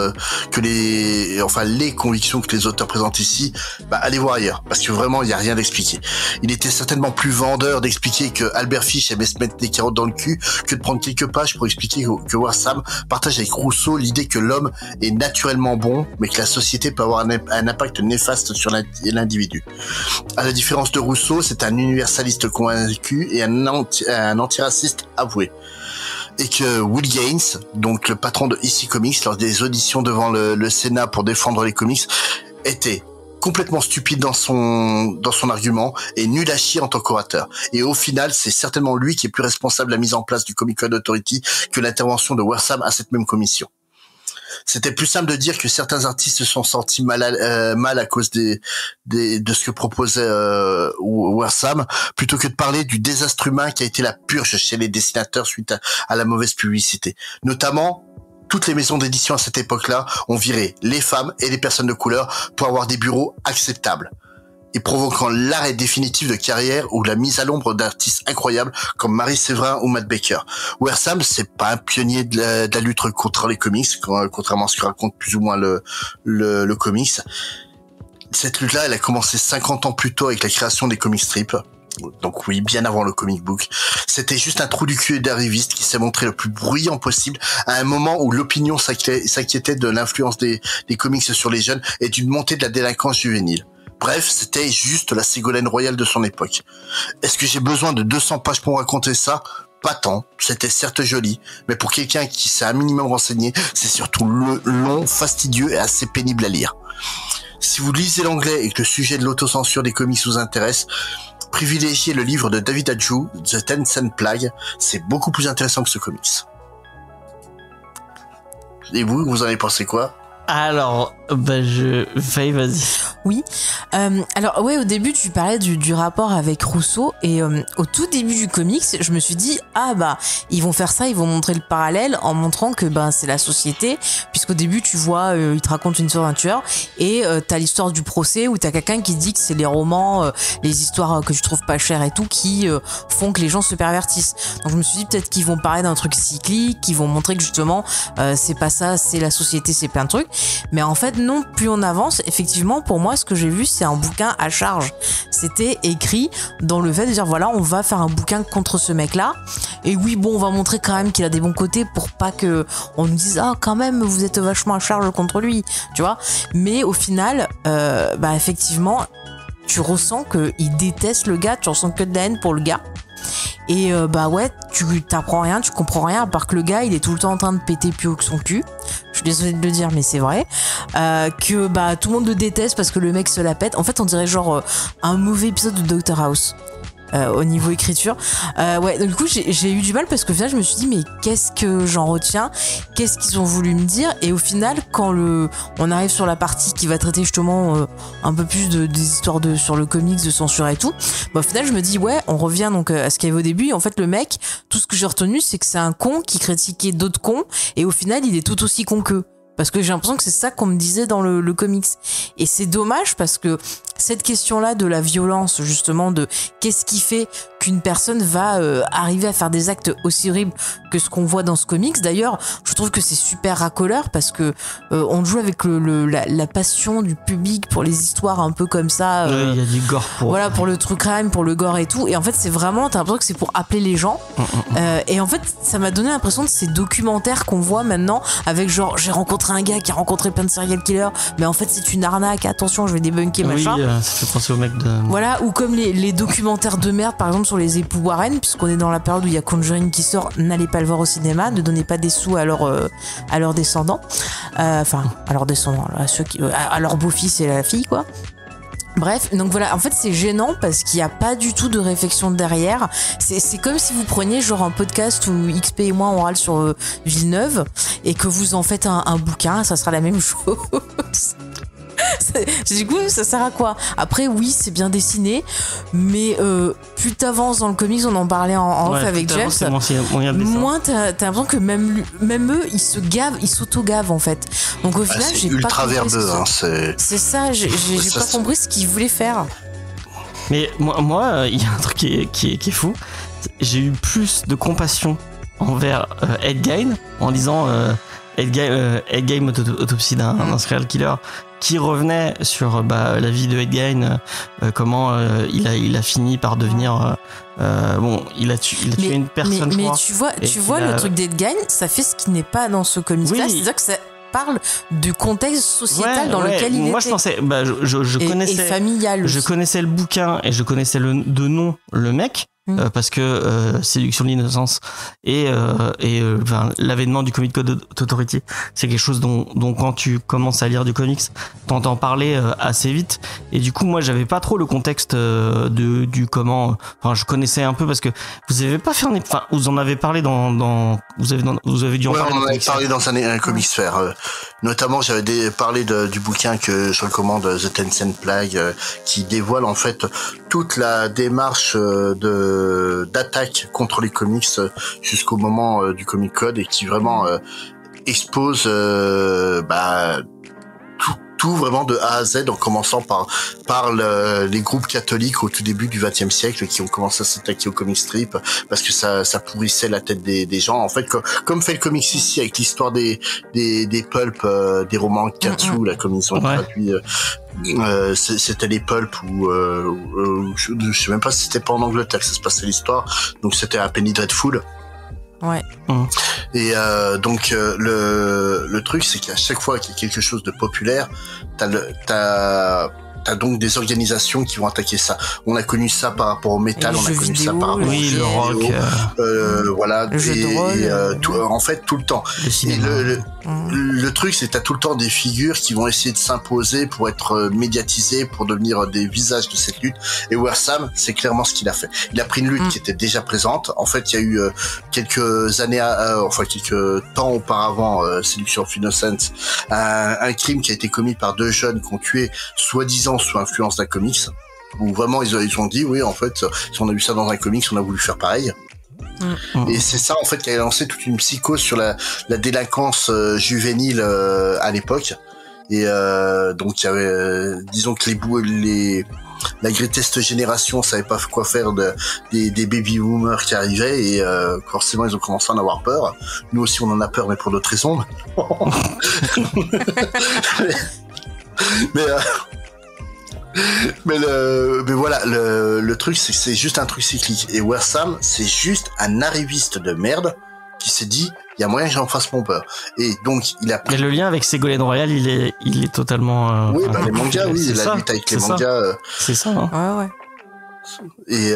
les convictions que les auteurs présentent ici, bah allez voir ailleurs, parce que vraiment il y a rien d'expliqué. Il était certainement plus vendeur d'expliquer que Albert Fish aimait se mettre des carottes dans le cul que de prendre quelques pages pour expliquer que Wersam partage avec Rousseau l'idée que l'homme est naturellement bon, mais que la société peut avoir un impact néfaste sur l'individu. À la différence de Rousseau, c'est un universaliste convaincu et un antiraciste avoué. Et que Will Gaines, donc le patron de EC Comics, lors des auditions devant le Sénat pour défendre les comics, était complètement stupide dans son argument et nul à chier en tant qu'orateur. Et au final, c'est certainement lui qui est plus responsable de la mise en place du Comic Code Authority que l'intervention de Wersam à cette même commission. C'était plus simple de dire que certains artistes se sont sentis mal à cause de ce que proposait Wersam, plutôt que de parler du désastre humain qui a été la purge chez les dessinateurs suite à la mauvaise publicité. Notamment, toutes les maisons d'édition à cette époque-là ont viré les femmes et les personnes de couleur pour avoir des bureaux acceptables, et provoquant l'arrêt définitif de carrière ou la mise à l'ombre d'artistes incroyables comme Marie Séverin ou Matt Baker. Wersam, c'est pas un pionnier de la lutte contre les comics, contrairement à ce que raconte plus ou moins le comics. Cette lutte-là, elle a commencé 50 ans plus tôt avec la création des comic strips. Donc oui, bien avant le comic book. C'était juste un trou du cul d'arriviste qui s'est montré le plus bruyant possible à un moment où l'opinion s'inquiétait de l'influence des comics sur les jeunes et d'une montée de la délinquance juvénile. Bref, c'était juste la Ségolène royale de son époque. Est-ce que j'ai besoin de 200 pages pour raconter ça ? Pas tant. C'était certes joli, mais pour quelqu'un qui s'est un minimum renseigné, c'est surtout long, fastidieux et assez pénible à lire. Si vous lisez l'anglais et que le sujet de l'autocensure des comics vous intéresse, privilégiez le livre de David Adju, The 10 Cent Plague. C'est beaucoup plus intéressant que ce comics. Et vous en avez pensé quoi ? Alors, vas-y. Oui. Alors ouais, au début tu parlais du rapport avec Rousseau et au tout début du comics, je me suis dit ils vont faire ça, ils vont montrer le parallèle en montrant que c'est la société, puisqu'au début tu vois il te raconte une histoire d'un tueur et t'as l'histoire du procès où t'as quelqu'un qui dit que c'est les romans, les histoires que tu trouves pas chères et tout qui font que les gens se pervertissent. Donc je me suis dit peut-être qu'ils vont parler d'un truc cyclique, qu'ils vont montrer que justement c'est pas ça, c'est la société, c'est plein de trucs. Mais en fait non, plus on avance, effectivement pour moi ce que j'ai vu c'est un bouquin à charge. C'était écrit dans le fait de dire voilà, on va faire un bouquin contre ce mec là et oui bon, on va montrer quand même qu'il a des bons côtés pour pas que on nous dise quand même vous êtes vachement à charge contre lui, tu vois. Mais au final effectivement tu ressens qu'il déteste le gars, tu ressens que de la haine pour le gars. Et tu t'apprends rien, tu comprends rien, à part que le gars il est tout le temps en train de péter plus haut que son cul. Je suis désolée de le dire mais c'est vrai. Que tout le monde le déteste parce que le mec se la pète. En fait on dirait genre un mauvais épisode de Dr House. Au niveau écriture. Donc, du coup, j'ai eu du mal parce qu'au final, je me suis dit, mais qu'est-ce que j'en retiens ? Qu'est-ce qu'ils ont voulu me dire ? Et au final, quand on arrive sur la partie qui va traiter justement un peu plus des histoires sur le comics, de censure et tout, au final, je me dis, ouais, on revient donc à ce qu'il y avait au début. Et en fait, le mec, tout ce que j'ai retenu, c'est que c'est un con qui critiquait d'autres cons. Et au final, il est tout aussi con qu'eux. Parce que j'ai l'impression que c'est ça qu'on me disait dans le comics. Et c'est dommage parce que cette question-là de la violence, justement, de qu'est-ce qui fait qu'une personne va arriver à faire des actes aussi horribles que ce qu'on voit dans ce comics. D'ailleurs, je trouve que c'est super racoleur parce que on joue avec la passion du public pour les histoires un peu comme ça. Il y a du gore pour le true crime, pour le gore et tout. Et en fait, c'est vraiment, t'as l'impression que c'est pour appeler les gens. Et en fait, ça m'a donné l'impression de ces documentaires qu'on voit maintenant avec genre, j'ai rencontré un gars qui a rencontré plein de serial killers, mais en fait, c'est une arnaque. Attention, je vais débunker, machin. Ça fait penser au mec de... Voilà, ou comme les documentaires de merde, par exemple, sur les époux Warren, puisqu'on est dans la période où il y a Conjuring qui sort, n'allez pas le voir au cinéma, ne donnez pas des sous à leurs descendants. Enfin, à leurs descendants, à leur beau-fils et à la fille, quoi. Bref, donc voilà, en fait c'est gênant parce qu'il n'y a pas du tout de réflexion derrière. C'est comme si vous preniez genre un podcast où XP et moi on râle sur Villeneuve et que vous en faites un bouquin, ça sera la même chose. Du coup, ça sert à quoi ? Après, oui, c'est bien dessiné, mais plus t'avances dans le comics, on en parlait en off avec James, moins t'as l'impression que même eux, ils se gavent, ils s'auto-gavent en fait. Donc au final, j'ai pas compris. C'est ça, j'ai pas compris ce qu'ils voulaient faire. Mais moi, il y a un truc qui est fou. J'ai eu plus de compassion envers Ed Gein en lisant Ed Gein autopsie d'un serial killer, qui revenait sur la vie de Ed Gein, comment il a fini par devenir il a tué une personne. Mais tu vois le truc d'Ed Gein, ça fait ce qui n'est pas dans ce comics là, c'est-à-dire que ça parle du contexte sociétal dans lequel il était. Moi je pensais je connaissais et familial aussi. Je connaissais le bouquin et je connaissais de nom le mec. parce que séduction de l'innocence et l'avènement du Comic Code Authority, c'est quelque chose dont quand tu commences à lire du comics, t'entends parler assez vite. Et du coup, moi, j'avais pas trop le contexte du comment. Enfin, je connaissais un peu parce que vous avez pas fait vous en avez parlé vous avez dû en parler. On en avait parlé dans un comics fair. Notamment, j'avais parlé du bouquin que je recommande, The Tencent Plague, qui dévoile en fait toute la démarche d'attaque contre les comics jusqu'au moment du Comic Code et qui vraiment expose tout vraiment de A à Z, en commençant par les groupes catholiques au tout début du XXe siècle qui ont commencé à s'attaquer au comic strip parce que ça pourrissait la tête des gens. En fait, comme fait le comics ici avec l'histoire des pulps, des romans Katsu, là, comme ils ont traduit. C'était les pulps où je sais même pas si c'était pas en Angleterre que ça se passait l'histoire. Donc c'était à Penny Dreadful. Ouais. Et donc le truc, c'est qu'à chaque fois qu'il y a quelque chose de populaire, t'as donc des organisations qui vont attaquer ça. On a connu ça par rapport au métal, on a connu ça par rapport au le rock, voilà, le jeu de rôle, en fait tout le temps. Le cinéma. Le truc, c'est que t'as tout le temps des figures qui vont essayer de s'imposer pour être médiatisées, pour devenir des visages de cette lutte. Et Wersam, c'est clairement ce qu'il a fait. Il a pris une lutte qui était déjà présente. En fait, il y a eu quelques années, quelques temps auparavant, Seduction of Innocence, un crime qui a été commis par deux jeunes qui ont tué soi-disant sous influence d'un comics. Où vraiment ils ont dit oui, en fait, si on a vu ça dans un comics, on a voulu faire pareil. Et c'est ça en fait qui a lancé toute une psychose sur la délinquance juvénile à l'époque. Et donc il y avait disons que la greatest génération savait pas quoi faire des baby boomers qui arrivaient et forcément ils ont commencé à en avoir peur. Nous aussi on en a peur, mais pour d'autres raisons. mais voilà, le truc, c'est que c'est juste un truc cyclique. Et Wersam, c'est juste un arriviste de merde qui s'est dit, il y a moyen que j'en fasse mon peur. Et donc, il a pris... Mais le lien avec Ségolène Royal, il est totalement... oui, les mangas, oui, la lutte avec les mangas... c'est ça, hein. Ouais. Et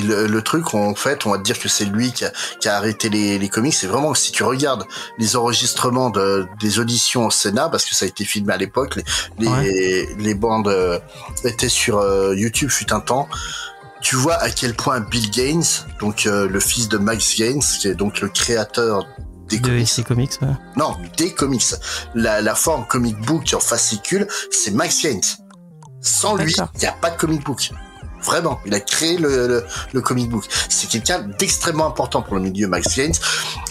le truc, en fait, on va te dire que c'est lui qui a arrêté les comics. C'est vraiment que si tu regardes les enregistrements des auditions au Sénat, parce que ça a été filmé à l'époque, les bandes étaient sur YouTube fut un temps. Tu vois à quel point Bill Gaines, donc le fils de Max Gaines, qui est donc le créateur des comics, ouais. Non, des comics. La forme comic book en fascicule, c'est Max Gaines. Sans lui, il n'y a pas de comic book. Vraiment, il a créé le comic book. C'est quelqu'un d'extrêmement important pour le milieu, Max Gaines.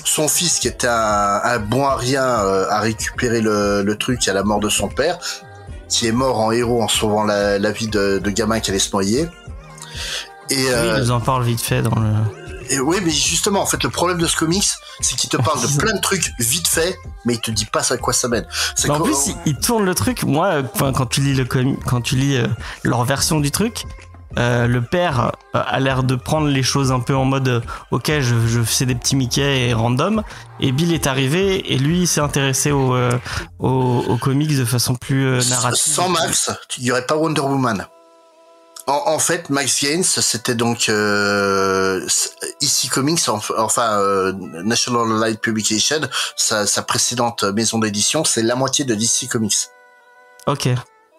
Son fils, qui était un bon à rien, a récupéré le truc à la mort de son père, qui est mort en héros en sauvant la vie de gamins qui allaient se noyer. Et il nous en parle vite fait dans le... Et oui, mais justement, en fait, le problème de ce comics, c'est qu'il te parle de plein de trucs vite fait, mais il te dit pas à quoi ça mène. En plus, il tourne le truc. Moi, quand tu lis leur version du truc, le père a l'air de prendre les choses un peu en mode ok, je fais des petits Mickey et random, et Bill est arrivé et lui il s'est intéressé aux comics de façon plus narrative. Sans Max, il y aurait pas Wonder Woman. En fait, Max Gaines, c'était donc EC Comics, National Light Publication, sa précédente maison d'édition, c'est la moitié de DC Comics. Ok.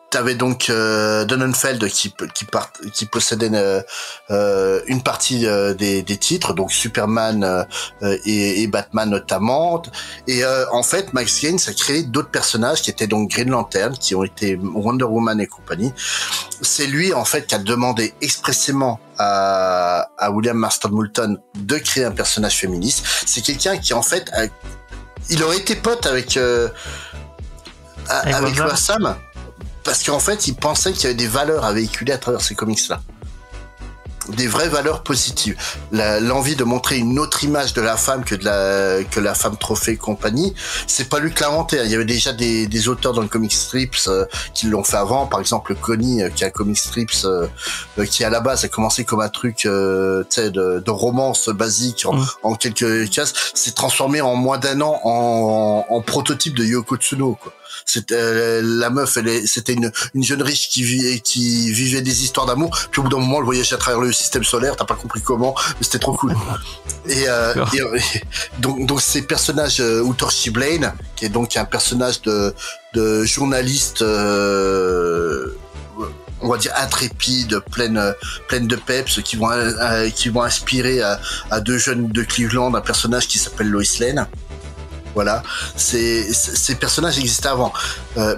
T'avais donc Donenfeld qui possédait une partie des titres, donc Superman et Batman notamment. Et en fait, Max Gaines a créé d'autres personnages qui étaient donc Green Lantern, qui ont été Wonder Woman et compagnie. C'est lui en fait qui a demandé expressément à William Marston Moulton de créer un personnage féministe. C'est quelqu'un qui en fait il aurait été pote avec Wersam. Parce qu'en fait, il pensait qu'il y avait des valeurs à véhiculer à travers ces comics-là. Des vraies valeurs positives. L'envie de montrer une autre image de la femme que la femme trophée et compagnie, c'est pas lui qui l'a inventé. Il y avait déjà des auteurs dans le comic strips qui l'ont fait avant. Par exemple, Connie, qui a un comic strips qui à la base a commencé comme un truc de romance basique en quelques cases, s'est transformé en moins d'un an en prototype de Yoko Tsuno, quoi. C'était la meuf, c'était une jeune riche qui vivait des histoires d'amour. Puis au bout d'un moment, le voyage à travers le système solaire, t'as pas compris comment, mais c'était trop cool. Donc ces personnages, Uthershey Blaine, qui est donc un personnage de journaliste, on va dire intrépide, pleine de peps, qui vont inspirer à deux jeunes de Cleveland un personnage qui s'appelle Lois Lane. Voilà, ces personnages existaient avant,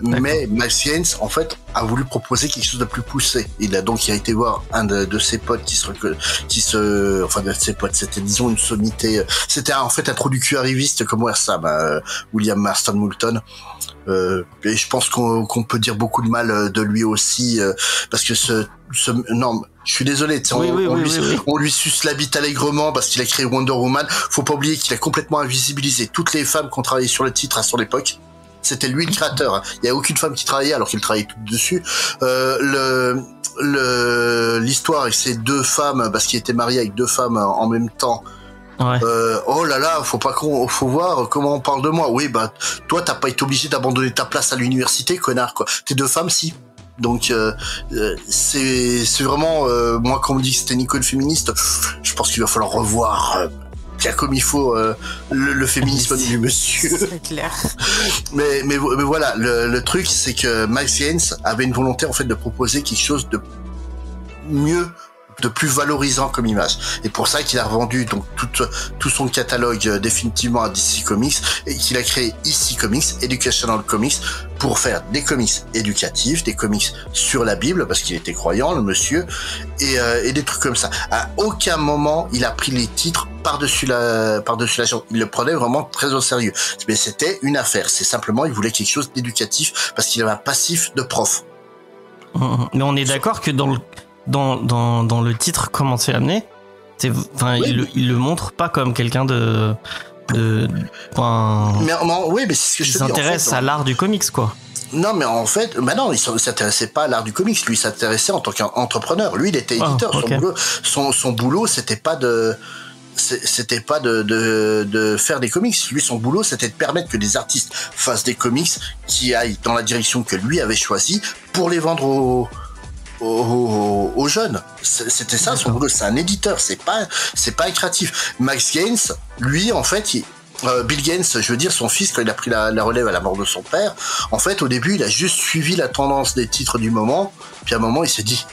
mais Max Gaines en fait a voulu proposer quelque chose de plus poussé. Il a été voir un de ses potes enfin de ses potes, c'était disons une sommité, c'était en fait un trou du cul arriviste comme Wersam, William Marston Moulton. Et je pense qu'on peut dire beaucoup de mal de lui aussi, parce que non, je suis désolé, on lui suce la bite allègrement parce qu'il a créé Wonder Woman. Faut pas oublier qu'il a complètement invisibilisé toutes les femmes qui ont travaillé sur le titre à son époque. C'était lui le créateur. Il y a aucune femme qui travaillait alors qu'il travaillait tout dessus. L'histoire avec ces deux femmes, parce qu'il était marié avec deux femmes en même temps. Ouais. Oh là là, faut voir comment on parle de moi. Oui, bah toi t'as pas été obligé d'abandonner ta place à l'université, connard quoi. Tes deux femmes si. Donc c'est vraiment moi quand on me dit que c'était une icône féministe, je pense qu'il va falloir revoir bien comme il faut le féminisme du monsieur. C'est clair. mais voilà, le truc c'est que Max Gaines avait une volonté en fait de proposer quelque chose de mieux, de plus valorisant comme image, et pour ça qu'il a revendu donc tout son catalogue définitivement à DC Comics, et qu'il a créé EC Comics, Educational Comics, pour faire des comics éducatifs, des comics sur la Bible parce qu'il était croyant le monsieur, et des trucs comme ça. À aucun moment il a pris les titres par-dessus la jambe, il le prenait vraiment très au sérieux, mais c'était une affaire, c'est simplement il voulait quelque chose d'éducatif parce qu'il avait un passif de prof. Mais on est d'accord que dans le titre, comment c'est amené, il le montre pas comme quelqu'un oui, mais c'est ce que je te dis. Il s'intéresse à l'art du comics, quoi. Non, mais en fait, non, il s'intéressait pas à l'art du comics. Lui, il s'intéressait en tant qu'entrepreneur. Lui, il était éditeur. Okay. Son boulot, c'était pas de faire des comics. Lui, son boulot, c'était de permettre que des artistes fassent des comics qui aillent dans la direction que lui avait choisie pour les vendre aux jeunes. C'était ça son boulot. C'est un éditeur, c'est pas un créatif. Max Gaines, lui, en fait, Bill Gaines, je veux dire, son fils, quand il a pris la relève à la mort de son père, en fait, au début, il a juste suivi la tendance des titres du moment, puis à un moment, il s'est dit,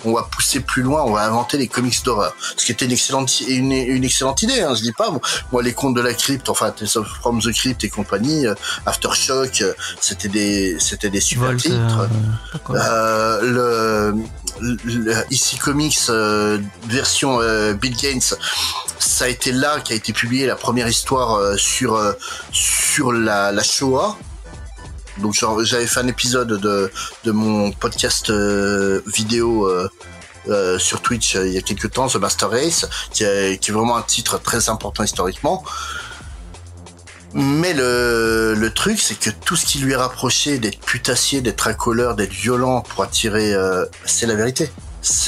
on va pousser plus loin, on va inventer les comics d'horreur. Ce qui était une excellente idée, hein, je dis pas. Moi, les contes de la crypte, enfin, Tales from the Crypt et compagnie, Aftershock, c'était des super titres. Le EC Comics version Bill Gaines, ça a été là qu'a été publiée la première histoire sur la Shoah. Donc j'avais fait un épisode de mon podcast vidéo sur Twitch il y a quelques temps, The Master Race, qui est vraiment un titre très important historiquement. Mais le truc, c'est que tout ce qui lui est rapproché d'être putassier, d'être incolore, d'être violent pour attirer, c'est la vérité.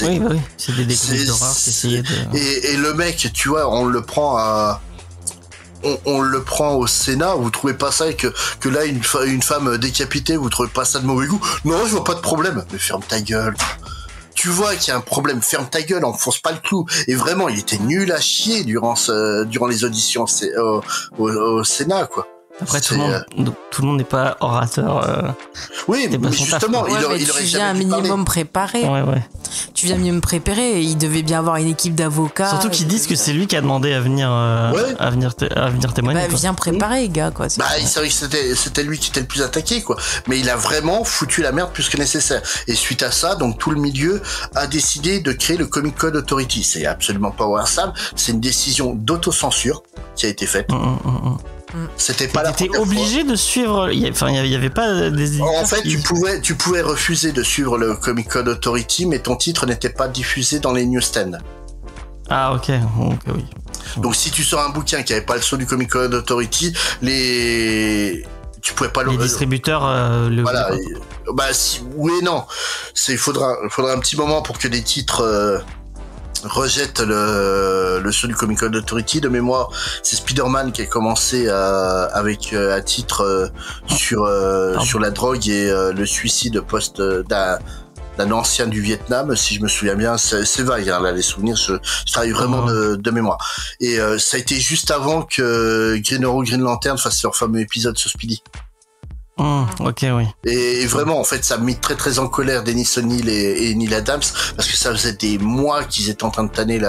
Oui, c'est des comics d'horreur qui essayaient de... Et le mec, tu vois, on le prend au Sénat, vous trouvez pas ça, que là une femme décapitée, vous trouvez pas ça de mauvais goût? Non, je vois pas de problème. Mais ferme ta gueule. Tu vois qu'il y a un problème, ferme ta gueule, enfonce pas le clou. Et vraiment, il était nul à chier durant les auditions au Sénat, quoi. Après, tout le monde n'est pas orateur. Oui, mais justement, il aurait tu viens un minimum préparé. Ouais. Tu viens minimum préparé. Il devait bien avoir une équipe d'avocats. Surtout qu'ils disent que c'est lui qui a demandé à venir témoigner. Viens préparer, gars, quoi. C'est vrai que c'était lui qui était le plus attaqué, quoi. Mais il a vraiment foutu la merde plus que nécessaire. Et suite à ça, donc tout le milieu a décidé de créer le Comic Code Authority. C'est absolument pas Warsam. C'est une décision d'autocensure qui a été faite. C'était pas la première fois. T'étais obligé de suivre. Il y avait pas des. En fait, tu pouvais refuser de suivre le Comic Code Authority, mais ton titre n'était pas diffusé dans les newsstands. Ah ok, oui. Donc si tu sors un bouquin qui avait pas le sceau du Comic Code Authority, tu pouvais pas les distributeurs voilà. Oui et non. Il faudra un petit moment pour que des titres rejette le sceau du Comic Code Authority. De mémoire, c'est Spider-Man qui a commencé avec un titre sur la drogue et le suicide d'un ancien du Vietnam, si je me souviens bien. C'est vague, hein, là, les souvenirs, je travaille vraiment de mémoire. Et ça a été juste avant que Green Arrow, Green Lantern fassent leur fameux épisode sur Speedy. Ok, oui. Et vraiment, en fait, ça a mis très très en colère Dennis O'Neil et Neil Adams, parce que ça faisait des mois qu'ils étaient en train de tanner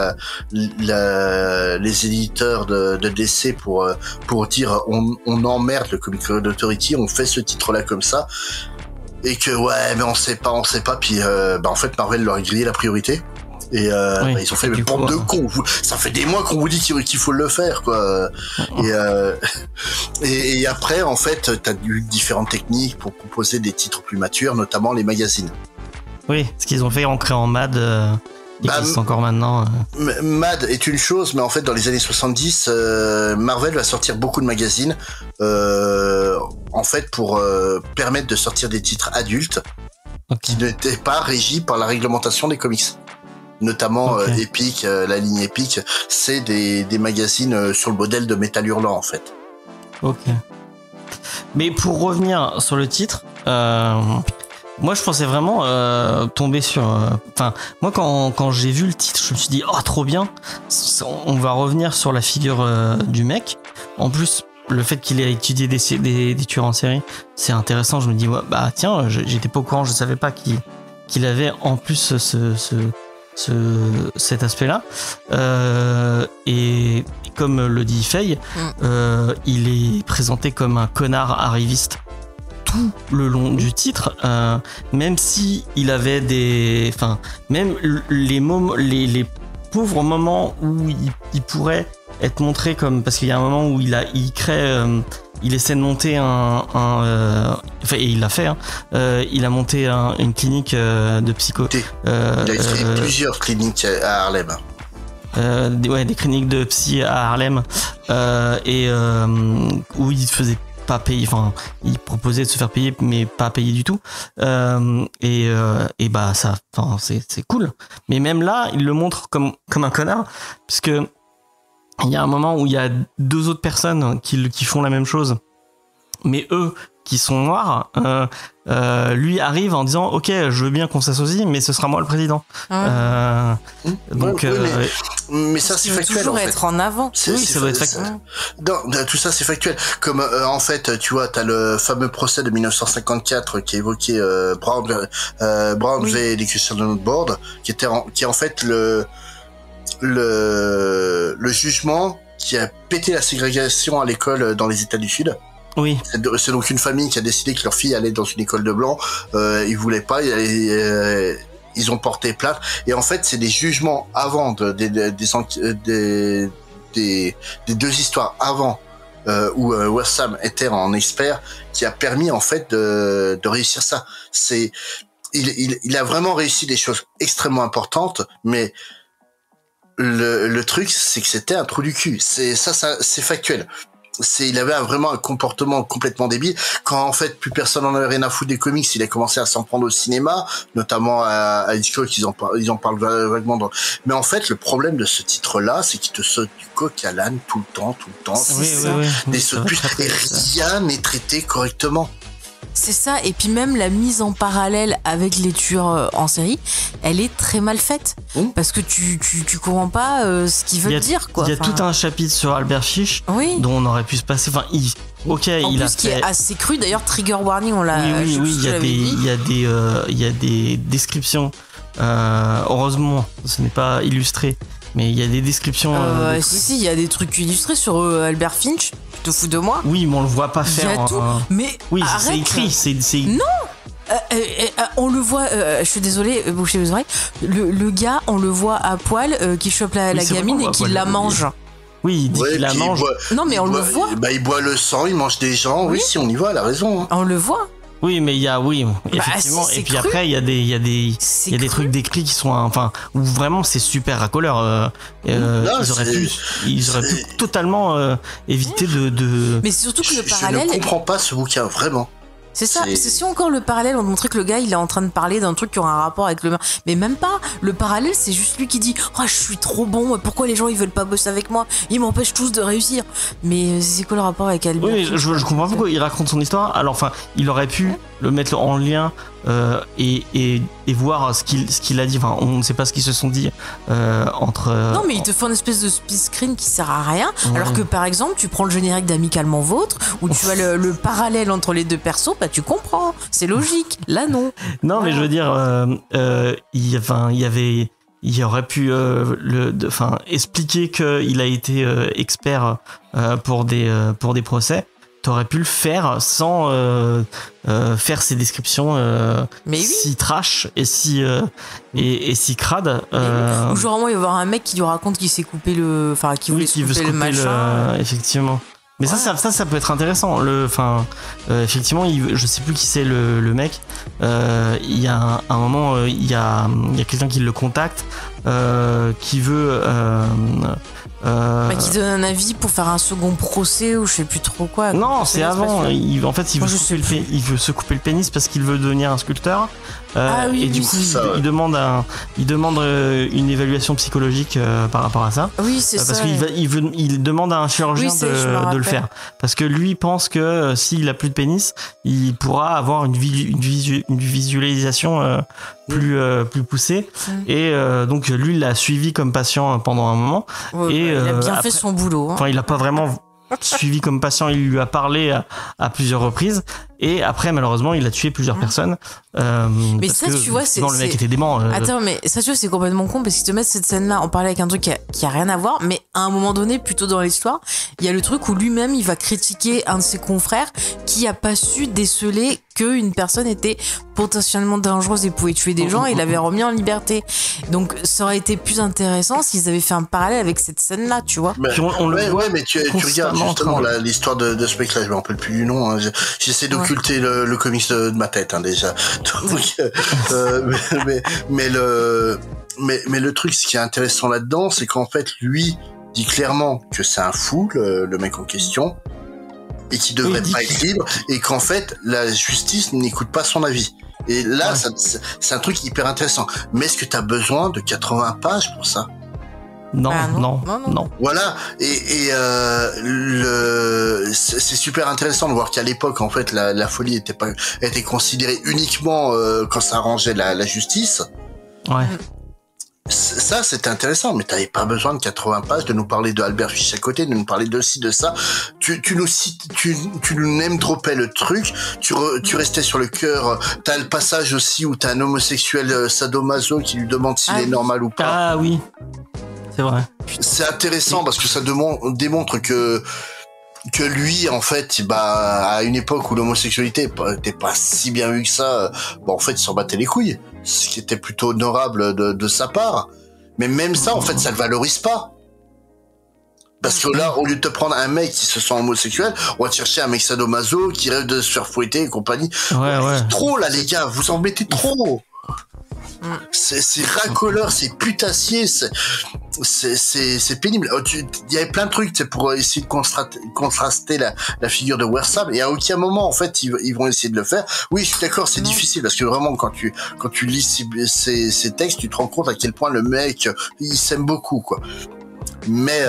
les éditeurs de DC pour dire on emmerde le Comic Code Authority, on fait ce titre-là comme ça, et que ouais, mais on sait pas, puis en fait Marvel leur a grillé la priorité. Et ils ont fait mais bande de cons, ça fait des mois qu'on vous dit qu'il faut le faire, quoi. Et après, en fait, t'as eu différentes techniques pour proposer des titres plus matures, notamment les magazines. Oui, ce qu'ils ont fait en créant Mad, et qui existe encore maintenant. Mad est une chose, mais en fait, dans les années 70, Marvel va sortir beaucoup de magazines, en fait, pour permettre de sortir des titres adultes qui n'étaient pas régis par la réglementation des comics. Notamment Epic, la ligne Epic, c'est des magazines sur le modèle de Métal Hurlant, en fait. Ok. Mais pour revenir sur le titre, moi je pensais vraiment tomber sur... Enfin, moi quand j'ai vu le titre, je me suis dit, oh trop bien, on va revenir sur la figure du mec. En plus, le fait qu'il ait étudié des tueurs en série, c'est intéressant. Je me dis, ouais, bah tiens, j'étais pas au courant, je savais pas qu'il avait en plus cet aspect-là, et comme le dit Faye, il est présenté comme un connard arriviste tout le long du titre, même si il avait même les pauvres moments où il pourrait être montré comme, parce qu'il y a un moment où il crée, il essaie de monter et il l'a fait, hein, il a monté une clinique de psycho. Il a créé plusieurs cliniques à Harlem. Des cliniques de psy à Harlem, où il faisait pas payer, enfin il proposait de se faire payer mais pas payer du tout, et bah ça, enfin c'est cool, mais même là il le montre comme un connard, parce que il y a un moment où il y a deux autres personnes qui font la même chose, mais eux qui sont noirs, lui arrive en disant ok, je veux bien qu'on s'associe, mais ce sera moi le président. Donc mais ça c'est factuel, toujours en fait. être en avant. Oui, ça doit être factuel. Non, tout ça c'est factuel. Comme en fait, tu vois, t'as le fameux procès de 1954 qui évoquait Brown v. Educational Board, qui est en fait le jugement qui a pété la ségrégation à l'école dans les États du Sud. Oui. C'est donc une famille qui a décidé que leur fille allait dans une école de blancs. Ils voulaient pas. Ils ont porté plainte. Et en fait, c'est des jugements avant des deux histoires avant où Wassam était en expert, qui a permis en fait de réussir ça. Il a vraiment réussi des choses extrêmement importantes, mais le truc, c'est que c'était un trou du cul. C'est factuel. Il avait vraiment un comportement complètement débile. Quand en fait plus personne en avait rien à foutre des comics, il a commencé à s'en prendre au cinéma, notamment à Hitchcock. Ils en parlent vaguement. Mais en fait, le problème de ce titre-là, c'est qu'il te saute du coq à l'âne tout le temps. Des sautes plus, et rien n'est traité correctement. C'est ça, et puis même la mise en parallèle avec les tueurs en série, elle est très mal faite, parce que tu comprends pas ce qu'ils veulent dire, quoi. Il y a tout un chapitre sur Albert Fish, dont on aurait pu se passer. Enfin, en plus, qui est assez cru. D'ailleurs, trigger warning, on l'a. Oui, il y a des descriptions. Heureusement, ce n'est pas illustré. Mais il y a des descriptions. Si, il y a des trucs illustrés sur Albert Finch. Tu te fous de moi? Oui, mais on le voit pas faire. Il y a tout. Mais oui, arrête. c'est écrit. Non. On le voit. Je suis désolée, bouchez vos oreilles. Le gars, on le voit à poil qui chope la gamine et qui la mange. Oui, il dit qu'il la mange. Non, mais on le voit. Bah, il boit le sang, il mange des gens. Oui, si on y voit, elle a raison. On le voit. Oui, mais il y a, effectivement. Et puis après, il y a des trucs décrits qui sont, enfin, où vraiment c'est super racoleur. Ils auraient pu totalement éviter de. Mais surtout que le parallèle. Je ne comprends pas ce bouquin, vraiment. C'est ça, c'est si encore le parallèle, on montrait que le gars il est en train de parler d'un truc qui aura un rapport avec le... Mais même pas, le parallèle c'est juste lui qui dit « Oh je suis trop bon, pourquoi les gens ils veulent pas bosser avec moi? Ils m'empêchent tous de réussir !» Mais c'est quoi le rapport avec Albert? Oui, je comprends pourquoi il raconte son histoire. Alors enfin, il aurait pu le mettre en lien et voir ce qu'il a dit. Enfin, on ne sait pas ce qu'ils se sont dit entre. Non, mais il te fait une espèce de split screen qui sert à rien. Ouais. Alors que par exemple, tu prends le générique d'Amicalement Vôtre, où tu as le parallèle entre les deux persos, bah tu comprends, c'est logique. Là, non. Non, mais je veux dire, il aurait pu expliquer qu'il a été expert pour des procès. T'aurais pu le faire sans faire ces descriptions Mais oui. si trash et si crade. Ou genre, moi, il va y avoir un mec qui lui raconte qu'il s'est coupé qui voulait se couper le machin. Effectivement. Mais Ouais. ça peut être intéressant. Effectivement, je sais plus qui c'est le mec. Il y a un moment, il y a quelqu'un qui le contacte, qui veut. Qui donne un avis pour faire un second procès ou je sais plus trop quoi. Non, c'est avant. Il veut se couper le pénis parce qu'il veut devenir un sculpteur. Oui, et du oui, coup, c'est ça, ouais. il demande une évaluation psychologique par rapport à ça. Oui, c'est Parce ça. qu'il demande à un chirurgien Oui, je me de le rappelle. faire. Parce que lui pense que s'il a plus de pénis, il pourra avoir une visualisation plus poussée. Et donc lui, il l'a suivi comme patient pendant un moment. Ouais, Et il a bien après- fait son boulot. Hein. Enfin, il a pas vraiment suivi comme patient, il lui a parlé à plusieurs reprises. Et après, malheureusement, il a tué plusieurs personnes. Mais parce ça, que, tu vois, le mec était dément. Attends, mais ça, tu vois, c'est complètement con parce qu'ils te mettent cette scène-là, on parlait avec un truc qui a rien à voir, mais à un moment donné, plutôt dans l'histoire, il y a le truc où lui-même, il va critiquer un de ses confrères qui a pas su déceler qu'une personne était potentiellement dangereuse et pouvait tuer des gens et il l'avait remis en liberté. Donc, ça aurait été plus intéressant s'ils avaient fait un parallèle avec cette scène-là, tu vois. Mais, Puis on le voit mais tu regardes constamment justement en train de- l'histoire de ce mec-là, je me rappelle plus du nom. Hein. J'essaie d'occulter le comics de ma tête hein, déjà. Donc, mais le truc, ce qui est intéressant là-dedans, c'est qu'en fait, lui dit clairement que c'est un fou, le mec en question, et qu'il devrait Oui, pas être libre, et qu'en fait, la justice n'écoute pas son avis. Et là, Ouais. c'est un truc hyper intéressant. Mais est-ce que tu as besoin de 80 pages pour ça? Non, Ah, non. non. Voilà, et c'est super intéressant de voir qu'à l'époque, en fait, la folie était considérée uniquement quand ça arrangeait la justice. Ouais. Ça, c'était intéressant, mais t'avais pas besoin de 80 pages de nous parler de Albert Fish à côté, de nous parler de ci, de ça. Tu nous name dropais le truc, tu restais sur le cœur. T'as le passage aussi où t'as un homosexuel sadomaso qui lui demande s'il est normal ou pas. Ah oui, c'est vrai. C'est intéressant parce que ça démontre que lui, en fait, à une époque où l'homosexualité était pas si bien vue que ça, en fait, il s'en battait les couilles. Ce qui était plutôt honorable de sa part. Mais même ça, en fait, ça le valorise pas. Parce que là, au lieu de te prendre un mec qui se sent homosexuel, on va te chercher un mec sadomaso qui rêve de se faire fouetter et compagnie. Ouais. C'est trop, là, les gars, vous en mettez trop. C'est racoleur, c'est putassier, c'est pénible. Il y avait plein de trucs, c'est pour essayer de contraster la figure de Wersam, et à aucun moment, en fait, ils vont essayer de le faire. Oui, je suis d'accord, c'est difficile, parce que vraiment, quand tu lis ces textes, tu te rends compte à quel point le mec, il s'aime beaucoup, quoi. Mais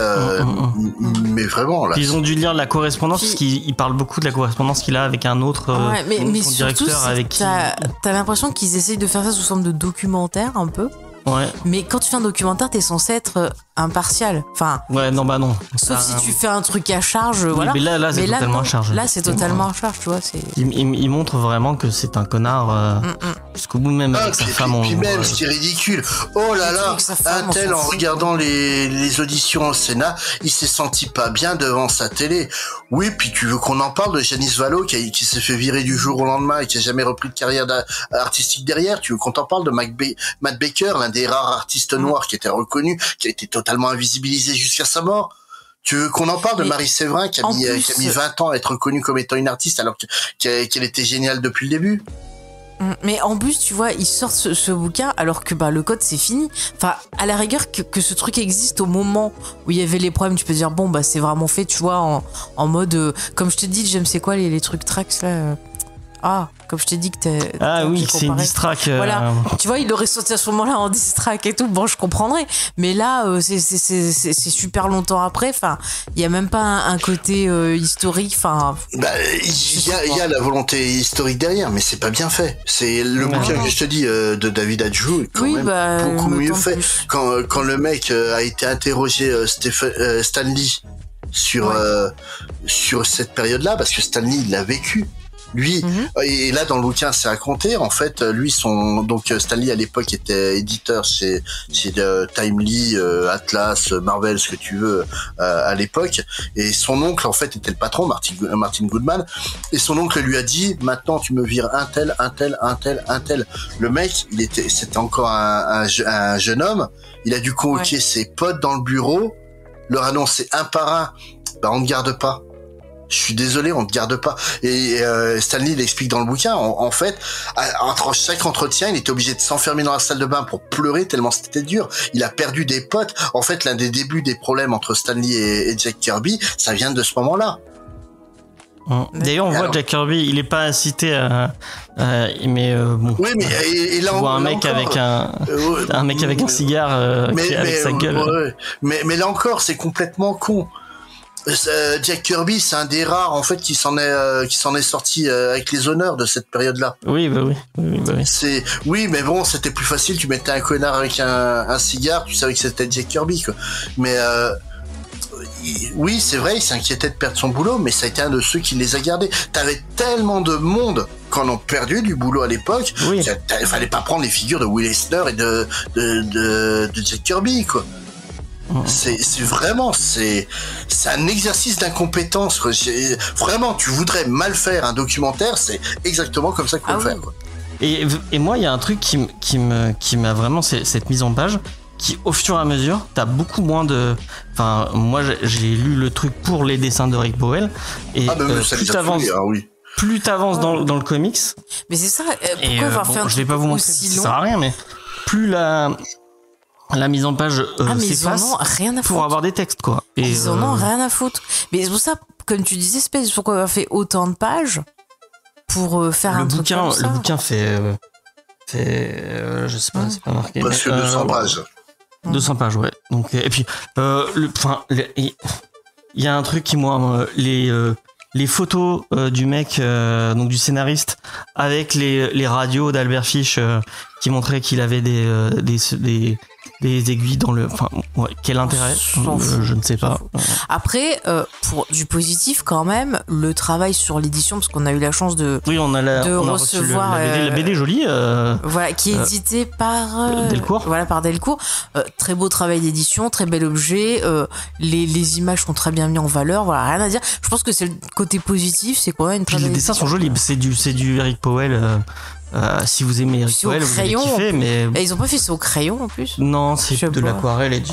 vraiment, là. Ils ont dû lire la correspondance, Puis- parce qu'il parle beaucoup de la correspondance qu'il a avec un autre Ouais, mais son surtout, directeur avec qui. t'as l'impression qu'ils essayent de faire ça sous forme de documentaire un peu. Ouais. Mais quand tu fais un documentaire, t'es censé être impartial. Enfin, Ouais, non, bah non. sauf si tu fais un truc à charge, voilà. Mais là, c'est totalement non. à charge. Là, c'est totalement à charge, tu vois. Il montre vraiment que c'est un connard jusqu'au bout, même avec sa femme. Puis même, ce qui est ridicule, oh là là, Avec sa femme, un tel, on s'en en fout. regardant les auditions au Sénat, il s'est senti pas bien devant sa télé. Oui, puis tu veux qu'on en parle de Janice Valo qui s'est fait virer du jour au lendemain et qui a jamais repris de carrière artistique derrière. Tu veux qu'on t'en parle de Matt Baker, l'un des rares artistes noirs qui était reconnu, qui a été totalement invisibilisé jusqu'à sa mort. Tu veux qu'on en parle de Mais Marie Séverin qui a en mis 20 ans à être reconnue comme étant une artiste alors qu'elle était géniale depuis le début. Mais en plus, tu vois, ils sortent ce bouquin alors que le code c'est fini. Enfin, à la rigueur que ce truc existe au moment où il y avait les problèmes, tu peux dire bon c'est vraiment fait, tu vois, en mode comme je te dis, j'aime c'est quoi les trucs tracks là. Ah, comme je t'ai dit que t'es. Ah oui, t'es c'est une comparé. distrack. Voilà, tu vois, il l'aurait sauté à ce moment-là en distrack et tout. Bon, je comprendrais. Mais là, c'est super longtemps après. Enfin, il y a même pas un côté historique. Enfin, Bah, il y a la volonté historique derrière, mais c'est pas bien fait. C'est le bouquin que je te dis de David Adjou, est quand Oui, même bah, beaucoup me mieux tente fait. plus. Quand le mec a été interrogé Stan Lee sur cette période-là, parce que Stan Lee il l'a vécu. Lui, et là dans le bouquin c'est raconté, en fait, lui donc Stan Lee à l'époque était éditeur chez Timely, Atlas, Marvel, ce que tu veux, à l'époque, et son oncle en fait était le patron, Martin Goodman, et son oncle lui a dit, maintenant tu me vires un tel. Le mec, c'était encore un jeune homme, il a dû convoquer ses potes dans le bureau, leur annoncer un par un, bah on ne garde pas. Je suis désolé, on ne te garde pas. Et Stanley l'explique dans le bouquin. En fait, entre chaque entretien, il était obligé de s'enfermer dans la salle de bain pour pleurer tellement c'était dur. Il a perdu des potes. En fait, l'un des débuts des problèmes entre Stanley et Jack Kirby, ça vient de ce moment-là. D'ailleurs, on voit Jack Kirby, il est pas cité mais bon. Oui, mais et là, on voit un mec avec un mec avec un cigare avec sa gueule. Mais là encore, c'est complètement con. Jack Kirby, c'est un des rares en fait qui s'en est sorti avec les honneurs de cette période-là. Oui. Oui, mais bon, c'était plus facile. Tu mettais un connard avec un cigare, tu savais que c'était Jack Kirby, quoi. Mais oui, c'est vrai, il s'inquiétait de perdre son boulot, mais ça a été un de ceux qui les a gardés. T'avais tellement de monde qui en ont perdu du boulot à l'époque. Oui. Il fallait pas prendre les figures de Will Eisner et de Jack Kirby, quoi. C'est vraiment un exercice d'incompétence, quoi. Vraiment, tu voudrais mal faire un documentaire, c'est exactement comme ça qu'il faut le faire, quoi. Et moi, il y a un truc qui m'a vraiment, cette mise en page, qui au fur et à mesure, t'as beaucoup moins de. Enfin, moi, j'ai lu le truc pour les dessins de Rick Powell, et plus t'avances dans le comics. Mais c'est ça. Pourquoi avoir fait un je vais pas vous montrer, ça sert à rien, mais plus la mise en page s'efface pour avoir des textes, quoi. Et ils en ont rien à foutre. Mais c'est pour ça, comme tu disais, Space, pourquoi avoir fait autant de pages pour faire un truc comme ça. Le bouquin fait je sais pas, c'est pas marqué. Parce que 200 pages. 200 pages, ouais. Donc, et puis, il y a un truc qui, moi, les photos du mec, donc du scénariste, avec les radios d'Albert Fish qui montraient qu'il avait des aiguilles dans le. Enfin, ouais, quel intérêt je ne sais pas. Après, pour du positif quand même, le travail sur l'édition, parce qu'on a eu la chance de recevoir la BD jolie. Voilà, qui est édité par Delcourt. Voilà, par Delcourt. Très beau travail d'édition, très bel objet. Les images sont très bien mises en valeur. Voilà, rien à dire. Je pense que c'est le côté positif, c'est quoi une. Puis les dessins sont jolis. C'est du Eric Powell. Si vous aimez Eric Powell, vous allez kiffer, mais ils ont pas fait ça au crayon en plus. Non, c'est de l'aquarelle et du.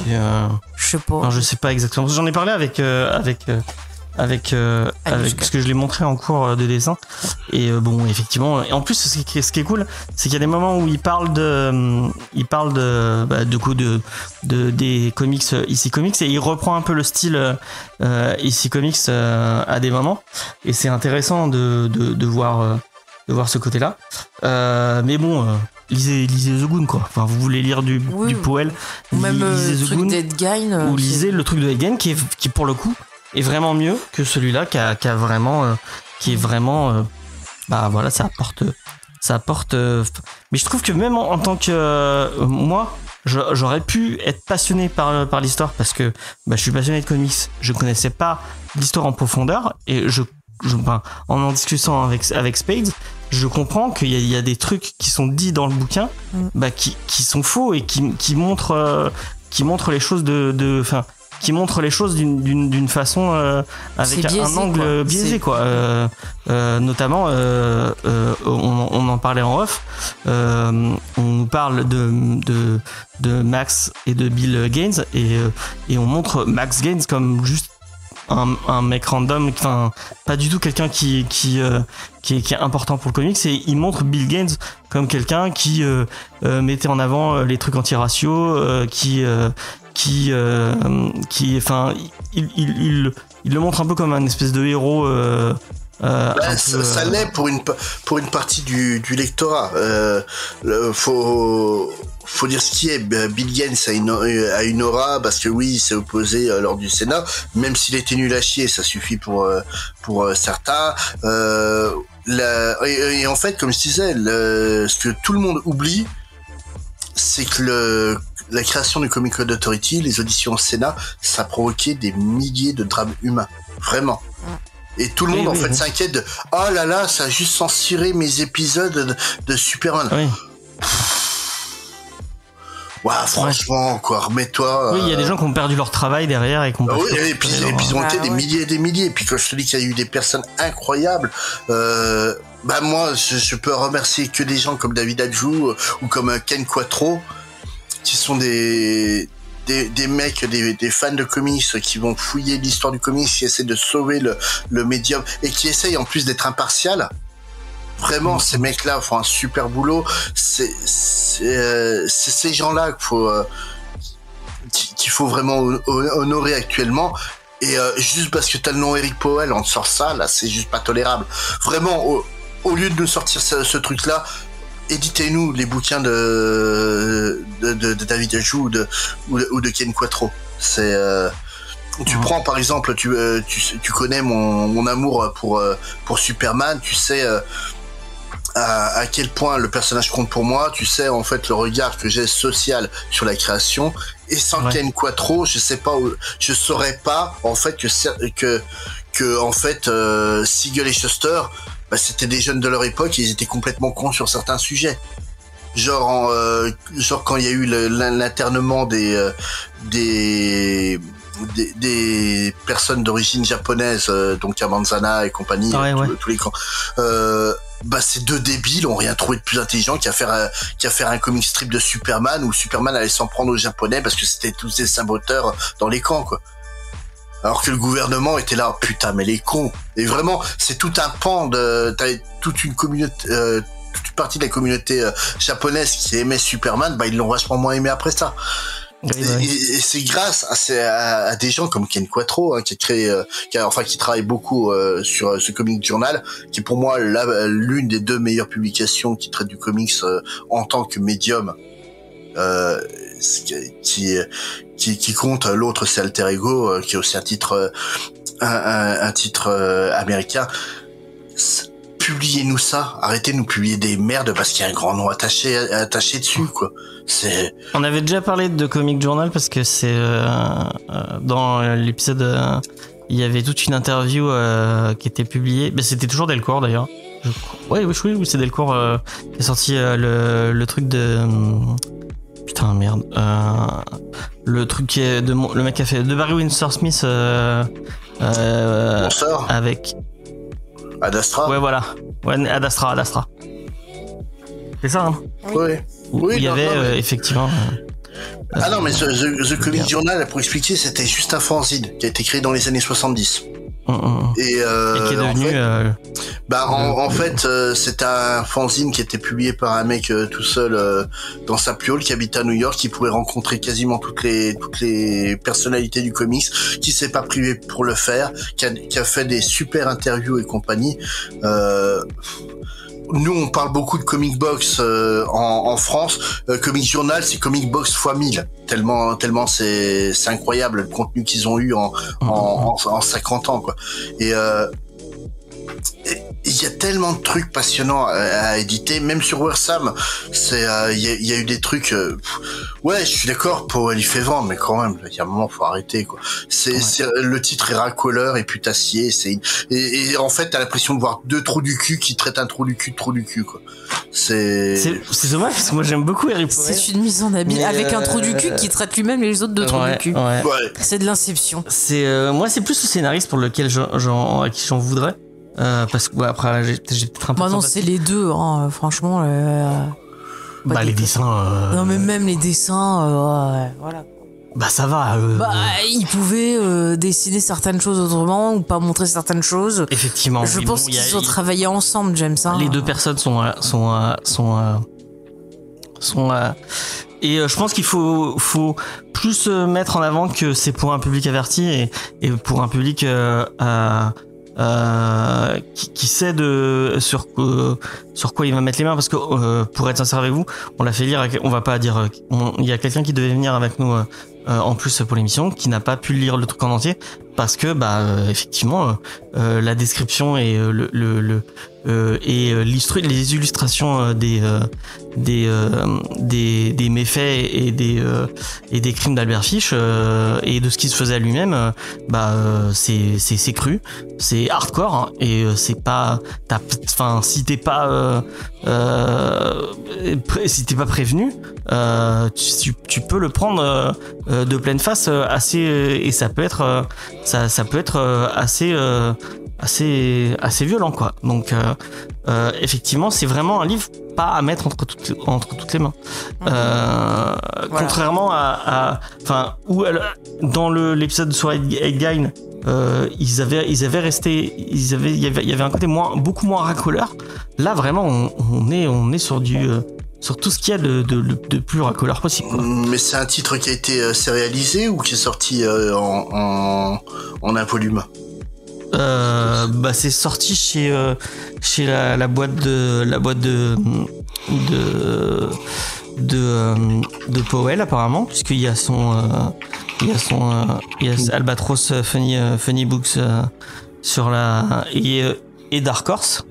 Je sais pas. Enfin, je sais pas exactement. J'en ai parlé avec parce que je l'ai montré en cours de dessin. Et bon, effectivement. Et en plus, ce qui est cool, c'est qu'il y a des moments où il parle des comics ici comics, et il reprend un peu le style ici comics à des moments. Et c'est intéressant de voir ce côté-là. Mais bon, lisez The Goon, quoi. Enfin, vous voulez lire du Powell, ou même lisez le truc d'Ed Gein, ou lisez le truc de Ed Gein qui pour le coup est vraiment mieux que celui-là, qui est vraiment bah voilà, ça apporte mais je trouve que même en tant que moi, j'aurais pu être passionné par l'histoire, parce que je suis passionné de comics. Je connaissais pas l'histoire en profondeur, et en discutant avec Spades, je comprends qu'il y a des trucs qui sont dits dans le bouquin, qui sont faux, et qui montrent les choses qui montrent les choses d'une façon avec biaisé, un angle biaisé, quoi. Notamment, on en parlait en off. On parle de Max et de Bill Gaines, et on montre Max Gaines comme juste un mec random, enfin pas du tout quelqu'un qui est important pour le comics, et il montre Bill Gaines comme quelqu'un qui mettait en avant les trucs anti-raciaux, enfin il le montre un peu comme un espèce de héros Ça l'est pour une partie du lectorat. Faut dire ce qui est. Bill Gates a une aura parce que oui, il s'est opposé lors du Sénat, même s'il était nul à chier, ça suffit pour certains. Et en fait, comme je disais, ce que tout le monde oublie, c'est que la création du Comic Code Authority, les auditions au Sénat, ça a provoqué des milliers de drames humains, vraiment. Et tout le monde s'inquiète de « Oh là là, ça a juste censuré mes épisodes de Superman. » Oui. Ouais, franchement, quoi, remets-toi. Oui, il y a des gens qui ont perdu leur travail derrière et qui ont et puis ils ont été des milliers et des milliers. Et puis quand je te dis qu'il y a eu des personnes incroyables, moi, je peux remercier que des gens comme David Adjou ou comme Ken Quattro, qui sont des mecs, des fans de comics qui vont fouiller l'histoire du comics, qui essaient de sauver le médium et qui essayent en plus d'être impartial. Vraiment, ces mecs-là font un super boulot. C'est ces gens-là qu'il faut vraiment honorer actuellement. Et juste parce que t'as le nom Eric Powell, on te sort ça, là, c'est juste pas tolérable. Vraiment, au lieu de nous sortir ce truc-là, éditez-nous les bouquins de David Adjou ou de Ken Quattro. Tu prends par exemple, tu connais mon amour pour Superman, tu sais à quel point le personnage compte pour moi, tu sais en fait le regard que j'ai social sur la création, et sans Ken Quattro, je saurais pas en fait que en fait Siegel et Shuster, c'était des jeunes de leur époque et ils étaient complètement cons sur certains sujets. Genre quand il y a eu l'internement des personnes d'origine japonaise, donc à Manzana et compagnie, tous les camps. Ces deux débiles ont rien trouvé de plus intelligent qu'à faire un comic strip de Superman où Superman allait s'en prendre aux Japonais parce que c'était tous des saboteurs dans les camps, quoi. Alors que le gouvernement était là, putain, mais les cons. Et vraiment, c'est tout un pan t'as toute une communauté, toute une partie de la communauté japonaise qui aimait Superman, ils l'ont vachement moins aimé après ça. Et c'est grâce à des gens comme Ken Quattro, qui travaille beaucoup sur ce comic journal, qui est pour moi l'une des deux meilleures publications qui traite du comics en tant que médium, qui compte. L'autre, c'est Alter Ego, qui est aussi un titre américain. Publiez-nous ça, arrêtez de nous publier des merdes parce qu'il y a un grand nom attaché dessus, quoi. On avait déjà parlé de Comic Journal parce que c'est dans l'épisode, il y avait toute une interview qui était publiée. C'était toujours Delcourt d'ailleurs. Oui, c'est Delcourt qui a sorti le truc de putain merde, le truc qui est le mec qui a fait de Barry Windsor Smith avec Ad Astra. Ouais, voilà. Ouais, Ad Astra. C'est ça, hein? Oui. Il y avait effectivement. Non, mais The Comic Journal, pour expliquer, c'était juste un fanzine qui a été créé dans les années 70. Et qui est devenu. En fait, c'est un fanzine qui était publié par un mec tout seul dans sa piole, qui habite à New York, qui pourrait rencontrer quasiment toutes les personnalités du comics, qui s'est pas privé pour le faire, qui a fait des super interviews et compagnie. Nous, on parle beaucoup de Comic Box en France. Comic Journal, c'est Comic Box x 1000. Tellement c'est incroyable le contenu qu'ils ont eu en 50 ans, quoi. Et il y a tellement de trucs passionnants à éditer, même sur Wersam. Il y a eu des trucs. Ouais, je suis d'accord. Powell il fait vendre, mais quand même, il y a un moment, faut arrêter, quoi. Le titre est racoleur et putassier. Et en fait, t'as l'impression de voir deux trous du cul qui traitent un trou du cul, quoi. C'est dommage parce que moi j'aime beaucoup Harry Potter. C'est une mise en abîme avec un trou du cul qui traite lui-même les autres de trous du cul. Ouais. C'est de l'inception. Moi c'est plus le scénariste pour lequel à qui j'en voudrais. Parce que après j'ai peut-être un peu. Non, c'est les deux, hein, franchement. Les dessins. Non, mais même les dessins, voilà. Ça va. Ils pouvaient dessiner certaines choses autrement ou pas montrer certaines choses. Effectivement. Je pense qu'ils ont travaillé ensemble, James. Les deux personnes sont et je pense qu'il faut plus mettre en avant que c'est pour un public averti et pour un public qui sait sur quoi il va mettre les mains, parce que pour être sincère avec vous, on l'a fait lire, on va pas dire, il y a quelqu'un qui devait venir avec nous en plus pour l'émission, qui n'a pas pu lire le truc en entier, parce que effectivement la description et les illustrations des méfaits et des crimes d'Albert Fish et de ce qui se faisait à lui-même, c'est cru, c'est hardcore, hein, et c'est pas, si t'es pas prévenu, tu peux le prendre de pleine face et ça peut être assez violent, quoi. Donc effectivement, c'est vraiment un livre pas à mettre entre toutes les mains. Voilà. Contrairement dans l'épisode sur Edgain, il y avait un côté beaucoup moins racoleur. Là, vraiment, on est sur tout ce qu'il y a de plus racoleur possible, quoi. Mais c'est un titre qui a été sérialisé ou qui est sorti en un volume? C'est sorti chez la boîte de Powell, apparemment, puisqu'il y a Albatros Funny Books sur et Dark Horse,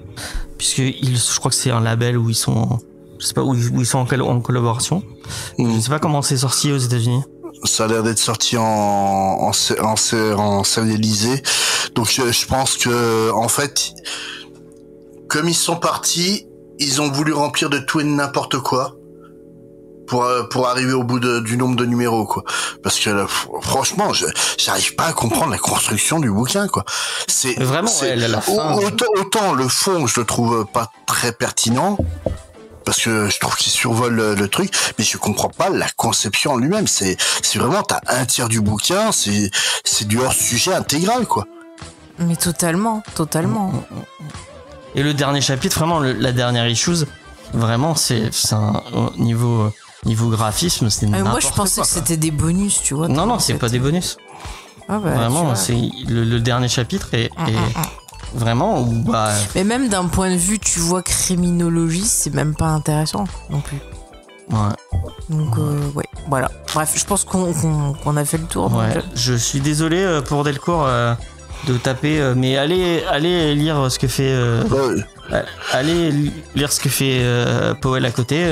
puisque je crois que c'est un label où ils sont, je sais pas, où ils sont en collaboration. Je ne sais pas comment c'est sorti aux États-Unis. Ça a l'air d'être sorti en sérialisé. Donc je pense que en fait, comme ils sont partis, ils ont voulu remplir de tout et de n'importe quoi pour arriver au bout du nombre de numéros, quoi. Parce que là, franchement, j'arrive pas à comprendre la construction du bouquin, quoi. C'est vraiment, la fin. Autant le fond, je le trouve pas très pertinent, parce que je trouve qu'il survole le truc, mais je comprends pas la conception en lui-même. C'est vraiment, t'as un tiers du bouquin, c'est du hors-sujet intégral, quoi. Mais totalement. Et le dernier chapitre, vraiment, la dernière issues, vraiment, c'est un niveau graphisme, c'est n'importe quoi. Moi, je pensais que c'était des bonus, tu vois. Non, c'est pas des bonus. Vraiment, c'est le dernier chapitre est vraiment. Mais même d'un point de vue, tu vois, criminologie, c'est même pas intéressant non plus. Ouais. Donc voilà. Bref, je pense qu'on a fait le tour. Ouais. Donc... Je suis désolé pour Delcourt de taper, mais allez lire ce que fait. Allez lire ce que fait Powell à côté.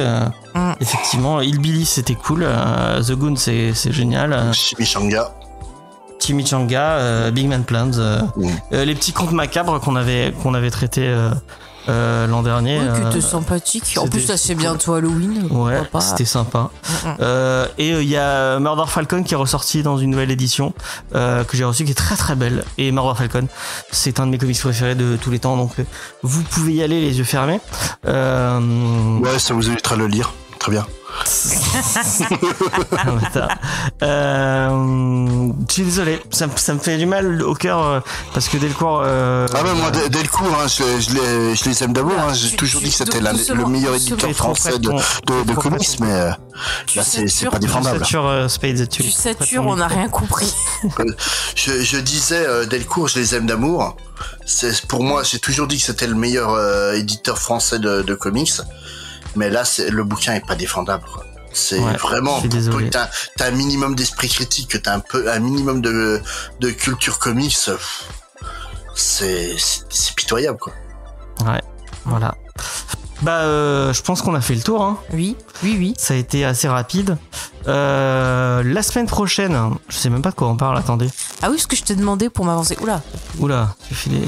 Effectivement, Hillbilly c'était cool. The Goon c'est génial. Chimichanga, Big Man Plans, les petits contes macabres qu'on avait traités l'an dernier. Oui, qui était sympathique. En plus, là, c'est bientôt Halloween. Ouais, c'était sympa. Et il y a Murder Falcon qui est ressorti dans une nouvelle édition que j'ai reçue, qui est très très belle. Et Murder Falcon, c'est un de mes comics préférés de tous les temps, donc vous pouvez y aller les yeux fermés. Ouais, ça vous évitera de le lire. Très bien. Je suis désolé, ça me fait du mal au cœur parce que Delcourt. Moi Delcourt, hein, je les aime d'amour. Hein, j'ai toujours dit que c'était le meilleur éditeur français de comics, mais là c'est pas défendable. Tu satures, on n'a rien compris. Je disais Delcourt, je les aime d'amour. Pour moi, j'ai toujours dit que c'était le meilleur éditeur français de comics. Mais là, le bouquin est pas défendable, quoi. C'est vraiment, pour que t'as un minimum d'esprit critique, que t'as un minimum de culture comics, c'est pitoyable, quoi. Ouais, voilà. Je pense qu'on a fait le tour, hein. Oui. Ça a été assez rapide. La semaine prochaine, je sais même pas de quoi on parle, attendez. Ah oui, ce que je t'ai demandé pour m'avancer. Oula,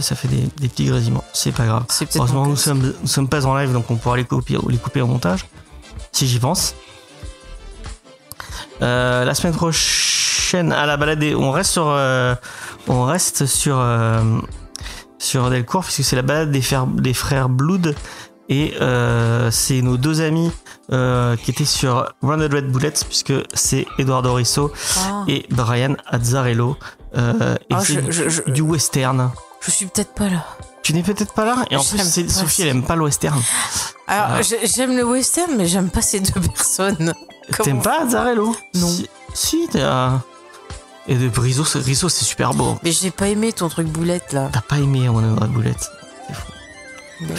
ça fait des petits grésillements. C'est pas grave. Heureusement, nous sommes pas en live, donc on pourra les couper au montage. Si j'y pense. La semaine prochaine, à la balade, on reste sur Delcourt, puisque c'est la balade des frères Blood. Et c'est nos deux amis qui étaient sur 100 Bullets, puisque c'est Eduardo Risso et Brian Azzarello. Du western. Je suis peut-être pas là. Tu n'es peut-être pas là. Et en plus, Sophie, elle aime pas le western. Alors, j'aime le western, mais j'aime pas ces deux personnes. T'aimes pas Azzarello? Non. Si Et de Riso, c'est super beau. Mais j'ai pas aimé ton truc boulette là. T'as pas aimé One Hundred Bullets. Mais...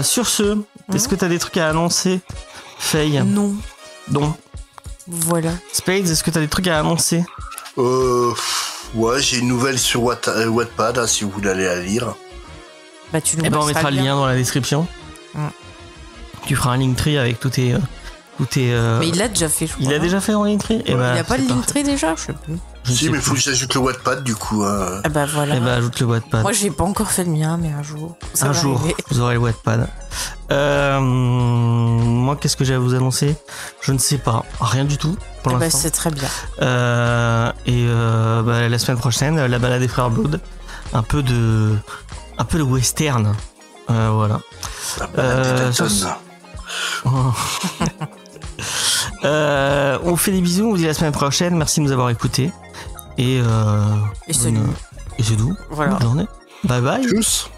Sur ce, est-ce que t'as des trucs à annoncer, Faye? Non. Non. Voilà. Spades, est-ce que t'as des trucs à annoncer? Ouais, j'ai une nouvelle sur Wattpad, hein, si vous voulez aller la lire. Bah tu nous on passeras mettra le lien dans la description. Tu feras un Linktree avec tous tes... Mais il l'a déjà fait, je crois. Il a déjà fait en Linktree? Il a pas le Linktree déjà? Je sais plus. Si, mais il faut que j'ajoute le Wattpad du coup. Ah bah voilà. Et bah ajoute le Wattpad. Moi j'ai pas encore fait le mien, mais un jour. Un jour, vous aurez le Wattpad. Moi, qu'est-ce que j'ai à vous annoncer? Je ne sais pas. Rien du tout pour l'instant. C'est très bien. La semaine prochaine, la balade des frères Blood. Un peu de western. Voilà. La balade des Dalton. On fait des bisous, on vous dit la semaine prochaine. Merci de nous avoir écoutés. Et salut. Et c'est tout. Voilà. Bonne journée. Bye bye. Tchuss.